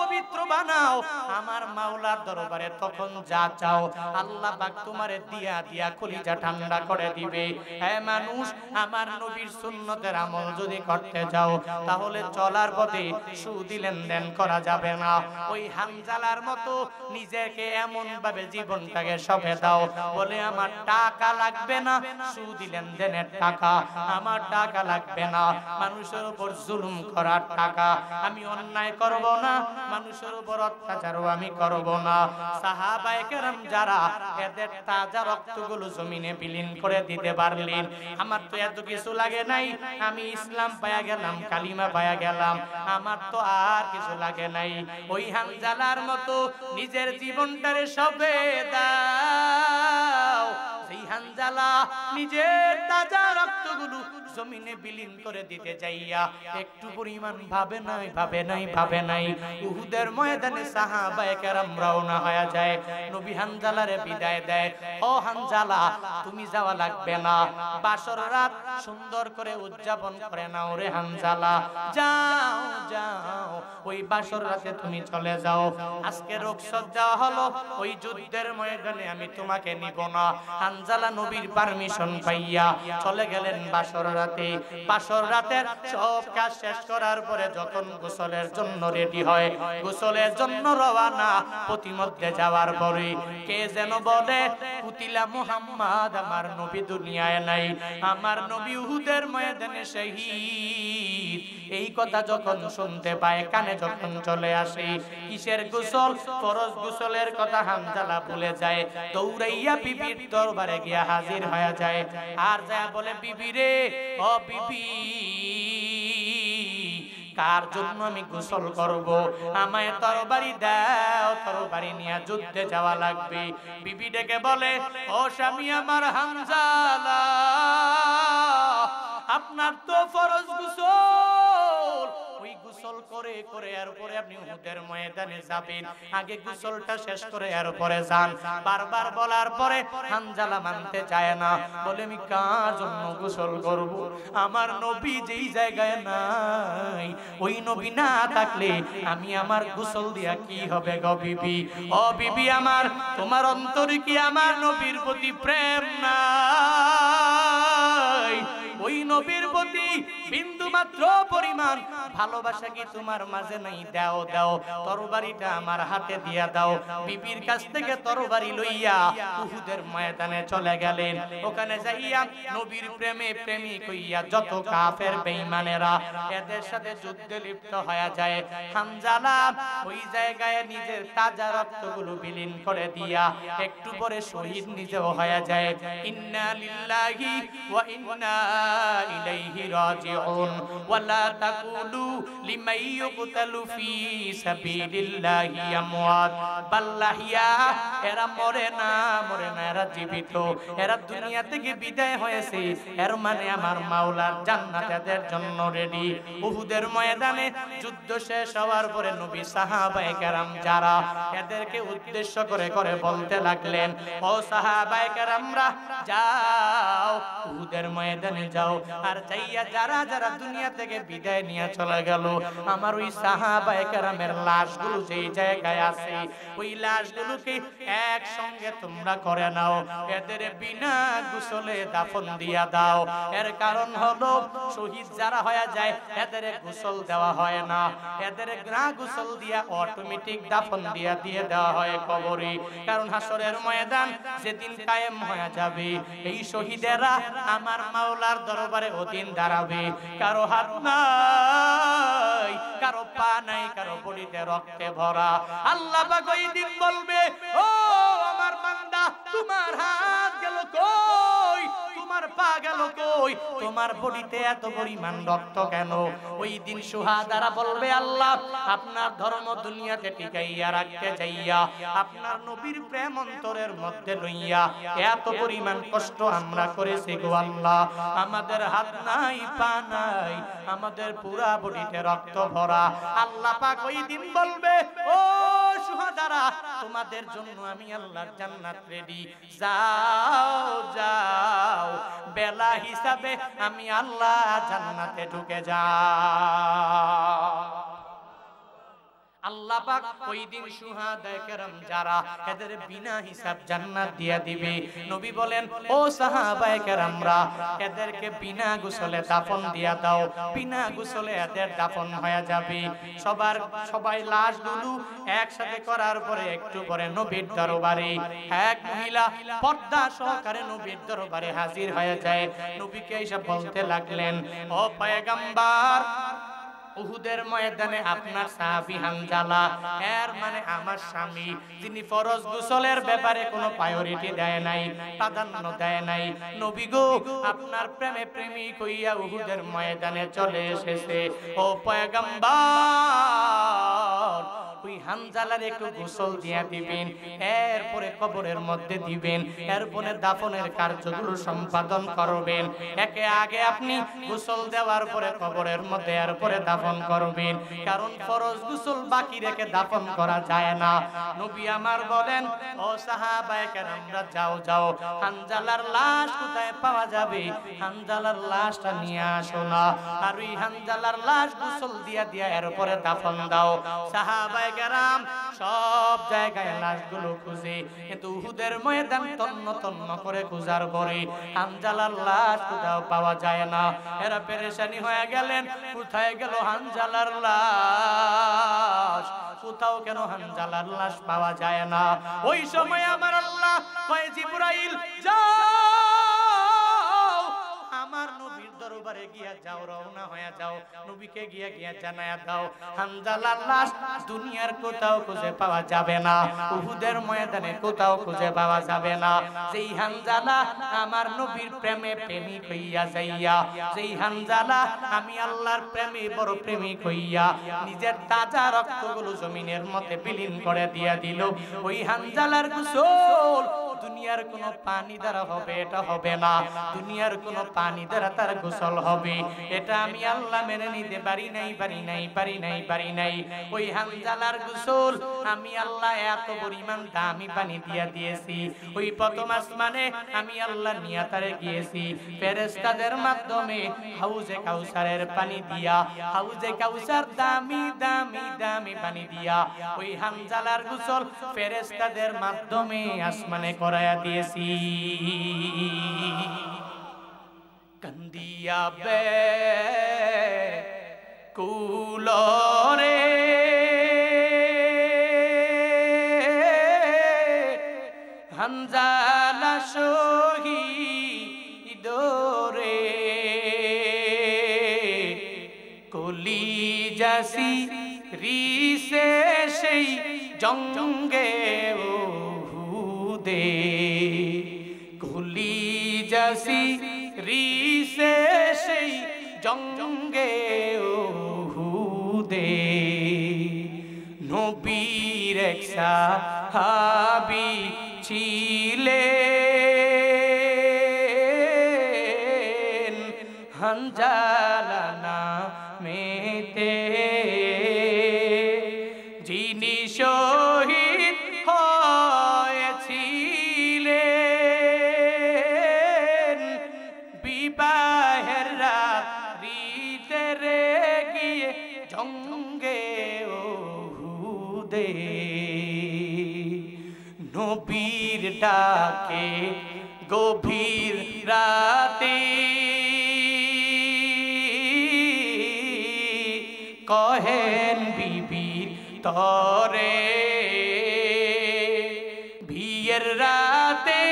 পবিত্র বানাও আমার মাওলার দরবারে তখন যা চাও আল্লাহ পাক তোমারে দিয়া দিয়া কলিজা ঠান্ডা করে দিবে। হে মানুষ, আমার নবীর সুন্নতের আমল যদি করতে যাও তাহলে চলার পথে সুদি লেনদেন করা যাবে না। ওই হানজালার মতো নিজেকে এমন ভাবে জীবনটাকে সঁপে দাও, বলে আমার টাকা লাগবে না, সুদি লেনদেনের টাকা আমার টাকা লাগবে না, মানুষের উপর জুলুম করার টাকা আমি অন্যায় করব না, মানুষের উপর অত্যাচারও আমি করব না। সাহাবায়ে কেরাম যারা এদের তাজা রক্তগুলো জমিনে বিলীন করে দিতে পারলেন, আমার তো এত কিছু লাগে নাই, আমি ইসলাম পায়া গেলাম, কালিমা পায়া গেলাম, আমার তো আর কিছু লাগে নাই। ওই হানজালার মতো নিজের জীবনটারে সঁপে দাও। সেই হানজালা নিজের তাজা রক্তগুলো জমিনে বিলীন করে দিতে যাইয়া একটু পরিমাণ ভাবে নাই উহুদের ময়দানে সাহাবায়ে কেরাম রওনা হয়ে যায়। নবী হানজালারে বিদায় দেয়, ও হানজালা তুমি যাওয়া লাগবে না, বাসর রাত সুন্দর করে উদযাপন করে নাও রে হানজালা, যাও যাও ওই বাসর রাতে তুমি চলে যাও, আজকে রুখসত দেওয়া হলো, ওই যুদ্ধের ময়দানে আমি তোমাকে নিব না। হানজালা নবীর পারমিশন পাইয়া চলে গেলেন বাসর রাতে। বাসর রাতের সব কাজ শেষ করার পরে যখন গোসলের জন্য রেডি হয়, গোসলের জন্য রওনা, প্রতিমধ্যে যাওয়ার পরে কে যেন বলে, কুতিলা মুহাম্মদ, আমার নবী দুনিয়ায় নাই, আমার নবী উহুদের ময়দানে শহীদ। এই কথা যখন শুনতে পায়, কানে যখন চলে আসে, কিসের গোসল, ফরজ গোসলের কথা হানজালা ভুলে যায়, দৌড়াইয়া বিবির দরবারে গিয়া হাজির হয়ে যায়। আর যায় বলে, বিবি রে, ও বিবি, কার জন্য আমি গোসল করব, আমায় তরবারি দাও, তরবারি নিয়ে যুদ্ধে যাওয়া লাগবে। বিবি ডেকে বলে, ও স্বামী আমার হানজালা, আপনার তো ফরজ গোসল, ওই গোসল করে করে এরপরে আপনি উহুদের ময়দানে যাবেন, আগে গোসলটা শেষ করে এরপরে যান। বারবার বলার পরে হানজালা মানতে চায় না, বলে আমি কার জন্য গোসল করব, আমার নবী যেই জায়গায় নাই, ওই নবী না থাকলে আমি আমার গোসল দিয়া কি হবে গো বিবি? ও বিবি আমার, তোমার অন্তরে কি আমার নবীর প্রতি প্রেম নাই? ওই নবীর প্রতি বিন্দু মাত্র পরিমাণ ভালোবাসা কি তোমার মাঝে নাই? দাও দাও, তরবারিটা আমার হাতে দিয়া দাও। বিবির কাছ থেকে তরবারি লইয়া উহুদের ময়দানে চলে গেলেন। ওখানে যাইয়া নবীর প্রেমে প্রেমিক হইয়া যত কাফের বেঈমানেরা এদের সাথে যুদ্ধে লিপ্ত হয়ে যায়। হানজালা ওই জায়গায় নিজের তাজা রক্তগুলো বিলীন করে দিয়া একটু পরে শহীদ নিজেও হয়ে যায়। ইন্না লিল্লাহি ওয়া ইন্না ইলাইহি রাজিউন ওয়ালা তাকুলু লিমান ইয়ুকতালু ফি সাবিলিল্লাহি আমওয়াত বাল্লাহিয়া, এরা মরে না এরা জীবিত, এরা দুনিয়া থেকে বিদায় হয়েছে, এর মানে আমার মাওলার জান্নাত এদের জন্য রেডি। উহুদের ময়দানে যুদ্ধ শেষ হওয়ার পরে নবী সাহাবায়ে কেরাম যারা এদেরকে উদ্দেশ্য করে করে বলতে লাগলেন, ও সাহাবায়ে কেরামরা যাও উহুদের ময়দানে যাও, আর যাইয়া যারা যারা দুনিয়া থেকে বিদায় নিয়ে চলে গেল আমার ওই সাহাবায়ে কেরামের লাশগুলো যেই জায়গায় আছে ওই লাশগুলোকে একসঙ্গে তোমরা করে নাও, এদের বিনা গোসলে দাফন দিয়া দাও। এর কারণ হলো শহীদ যারা হয়ে যায় এদের গোসল দেওয়া হয় না, এদের না গোসল দিয়া অটোমেটিক দাফন দিয়া দিয়ে দেওয়া হয় কবরে। কারণ হাসরের ময়দান যেদিন কায়েম হয়ে যাবে এই শহীদেরা আমার মাওলার দরবারে ওদিন দাঁড়াবে, কারো হাত নাই, কারো পা নাই, কারো বডিতে রক্তে ভরা। আল্লাহ পাক ওই দিন বলবে, ও আমার বান্দা, তোমার হাত গেল কই, তোমার পা গেল কই, তোমার বডিতে এত পরিমাণ রক্ত কেন? ওই দিন সুহাদারা বলবে, আল্লাহ আপনার ধর্ম দুনিয়াতে টিকাইয়া রাখতে যাইয়া আপনার নবীর প্রেম অন্তরের মধ্যে লইয়া এত পরিমাণ কষ্ট আমরা করেছি গো আল্লাহ, আমাদের হাত নাই, পা নাই, আমাদের পুরা বডিতে রক্ত ভরা। আল্লাহ পাক ওই দিন বলবে, ও সুহাদারা, তোমাদের জন্য আমি আল্লাহর জান্নাত রেডি, যাও যাও, বেলা হিসাবে আমি আল্লাহ জান্নাতে ঢুকে যাও। আল্লাহ পাক ওই দিন শুহাদায়ে কেরাম যারা এদের বিনা হিসাব জান্নাত দিয়া দিবে। নবী বলেন, ও সাহাবায়ে কেরামরা, এদেরকে বিনা গোসলে দাফন দিয়া দাও। বিনা গোসলে এদের দাফন হয়ে যাবে। সবাই লাশগুলো একসাথে করার পরে একটু পরে নবীর দরবারে এক মহিলা পর্দা সহকারে নবীর দরবারে হাজির হয়ে যায়। নবীকে এসে বলতে লাগলেন, ও পয়গম্বর, উহুদের ময়দানে আপনার সাহাবী হানজালা, এর মানে আমার স্বামী, যিনি ফরজ গোসলের ব্যাপারে কোনো প্রায়োরিটি দেয় নাই, প্রাধান্য দেয় নাই, নবী গো আপনার প্রেমে প্রেমিক হইয়া উহুদের ময়দানে চলে এসেছে। ও পয়গম্বর, ওই হানজালার একটু গোসল দিয়া দিবেন, এরপরে কবরের মধ্যে দিবেন, এরপরে দাফনের কার্যগুলো সম্পাদন করবেন। একে আগে আপনি গোসল দেওয়ার পরে কবরের মধ্যে এরপরে দাফন করবেন, কারণ ফরজ গোসল বাকি রেখে দাফন করা যায় না। নবী আমার বলেন, ও সাহাবায়ে কেরামরা, যাও যাও, হানজালার লাশ কোথায় পাওয়া যাবে? হানজালার লাশটা নিয়ে আসো না, আর ওই হানজালার লাশ গোসল দিয়া দিয়া এরপরে দাফন দাও। সাহাবায়ে কেরাম সব জায়গায় লাশগুলো খুঁজে, কিন্তু উহুদের ময়দান তন্ন তন্ন করে খোঁজার পরে হানজালার লাশ কোথাও পাওয়া যায় না। এরা পেরেশানি হয়ে গেলেন, কোথায় গেল হানজালার লাশ? কোথাও কেন হানজালার লাশ পাওয়া যায় না? ওই সময় আমার আল্লাহ কয়, জিবরাইল যাও, আমার নবীর দরবারে গিয়া যাও, রওনা হয়ে যাও, নবীকে গিয়া জানায়া দাও, হানজালার লাশ দুনিয়ার কোথাও খুঁজে পাওয়া যাবে না, উহুদের ময়দানে কোথাও খুঁজে পাওয়া যাবে না। যেই হানজালা আমার নবীর প্রেমে প্রেমিক হইয়া যাইয়া, যেই হানজালা আমি আল্লাহর প্রেমে বড় প্রেমিক হইয়া নিজের তাজা রক্তগুলো জমিনের মধ্যে বিলীন করে দিয়া দিল, ওই হানজালার গোসল দুনিয়ার কোনো পানি দ্বারা হবে এটা হবে না, দুনিয়ার কোনো পানি দ্বারা তার গোসল হবে এটা আমি আল্লাহ মেনে নিতে পারি নাই। ওই হানজালার গোসল আমি আল্লাহ এত পরিমাণ দামি পানি দিয়া দিয়েছি, ওই প্রথম আসমানে আমি আল্লাহ নিয়াতারে গিয়েছি ফেরেশতাদের মাধ্যমে হাউজে কাউসারের পানি দিয়া, হাউজে কাউসার দামি দামি দামি পানি দিয়া ওই হানজালার গোসল ফেরেশতাদের মাধ্যমে আসমানে করায়া দিয়েছি। কান্দিয়া বে কুলরে হানজালা শহীদ রে, কলিজাসি রিসে সেই জঙ্গে উহুদে, কলিজাসি রিসে সেই জঙ্গে উহুদে, নবীর এক সাহাবী ছিলেন হানজালা নামেতে, যিনি শহীদ হয়েছিলেন বিবাহের রাতে রে গিয়ে জঙ্গে উহুদে, নবীর ডাকে গভীর রাতে কহেন বিবির তরে, বিয়ের রাতে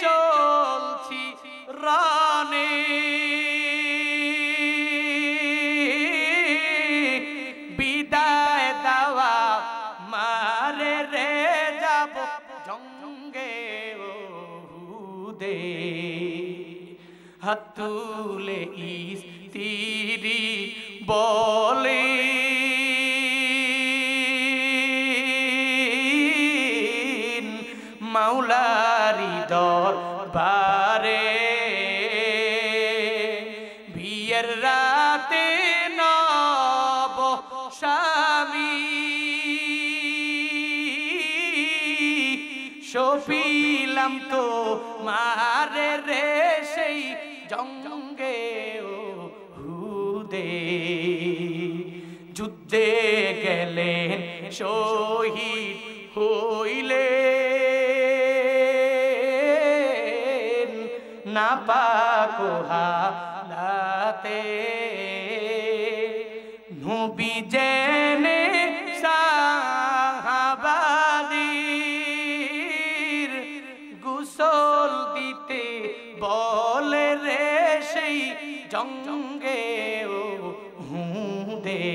চলছি রানে, বিদায় দেওয়া মারে রে যাব জঙ্গে উহুদে, হাত তুলে স্ত্রী বলে মাওলারি দরবারে, বিয়ের রাতে নব স্বামী শোভিলাম তো মারে রে সেই জঙ্গে উহুদে, যুদ্ধে গেলেন শহীদ হইলে না পাক হালাতে নবী জেনে সাহাবাদের গোসল দিতে বলে রে সেই জঙ্গে হুদে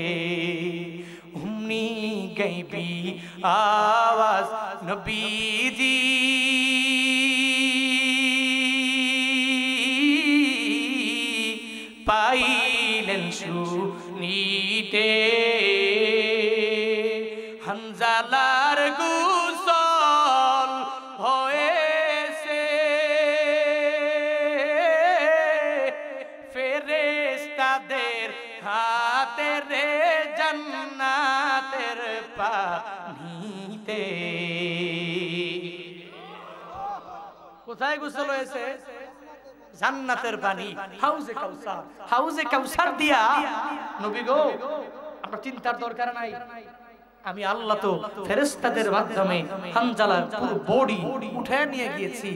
উমনি গাইবি আওয়াজ নবীজি পাইলেন শুনিতে হানজালার গোসল হয়েছে ফেরেশতাদের হাতে রে জান্নাতের পানিতে কোথায় গোসল হয়েছে জান্নাতের পানি হাউজে কাউসার হাউজে কাউসার দিয়া নবী গো আপনার চিন্তার দরকার নাই আমি আল্লাহ তো ফেরেশতাদের মাধ্যমে হানজালার পুরো বডি উঠায় নিয়ে গিয়েছি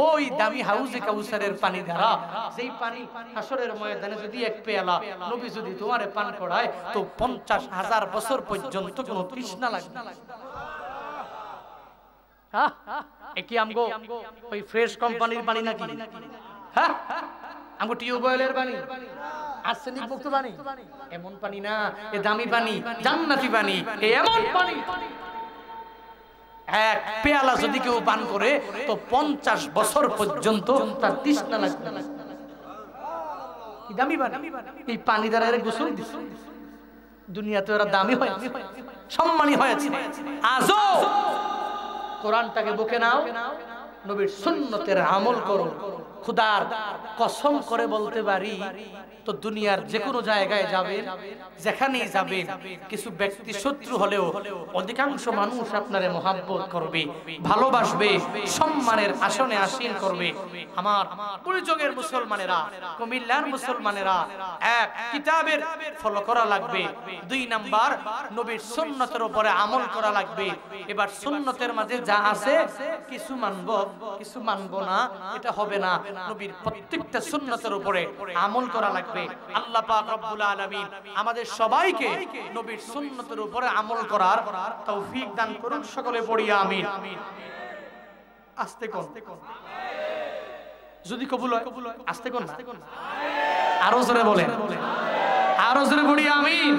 ওই দামি হাউজে কাউসারের পানি দ্বারা যেই পানি হাসরের ময়দানে যদি এক পেয়ালা নবী যদি তোমারে পান করায় তো 50,000 বছর পর্যন্ত কোনো তৃষ্ণা লাগবে না হ্যাঁ একই আমগো ওই ফ্রেশ কোম্পানির পানি নাকি হ্যাঁ আমগো টিউবওয়েলের পানি আর্সেনিক মুক্ত পানি এমন পানি না এ দামি পানি জান্নাতি পানি এমন পানি এক পেয়ালা যদি কেউ পান করে তো 50 বছর পর্যন্ত তার তৃষ্ণা লাগবে না কি দামি পানি এই পানি দ্বারা এর গোসল দিছে দুনিয়াতে ওরা দামি হয়েছে সম্মানী হয়েছে আজও কোরআনটাকে বুকে নাও নবীর সুন্নতের আমল করো খুদার কসম করে বলতে পারি তো দুনিয়ার যে কোনো জায়গায় যাবেন যেখানেই যাবেন কিছু ব্যক্তি শত্রু হলেও অধিকাংশ মানুষ আপনারে মহাব্বত করবে ভালোবাসবে সম্মানের আসনে আসীন করবে আমার পরিযোগের মুসলমানেরা কুমিল্লার মুসলমানেরা এক কিতাবের ফলো করা লাগবে 2 নাম্বার নবীর সুন্নতের উপরে আমল করা লাগবে এবার সুন্নতের মাঝে যা আছে কিছু মানবো কিছু মানবো না এটা হবে না নবীর প্রত্যেকটা সুন্নতের উপরে আমল করা লাগবে আল্লাহ পাক রব্বুল আলামিন আমাদের সবাইকে নবীর সুন্নতের উপরে আমল করার তৌফিক দান করুন সকলে পড়ি আমিন আস্তে কোন যদি কবুল হয় আস্তে কোন আরো জোরে বলেন আরো জোরে পড়ি আমিন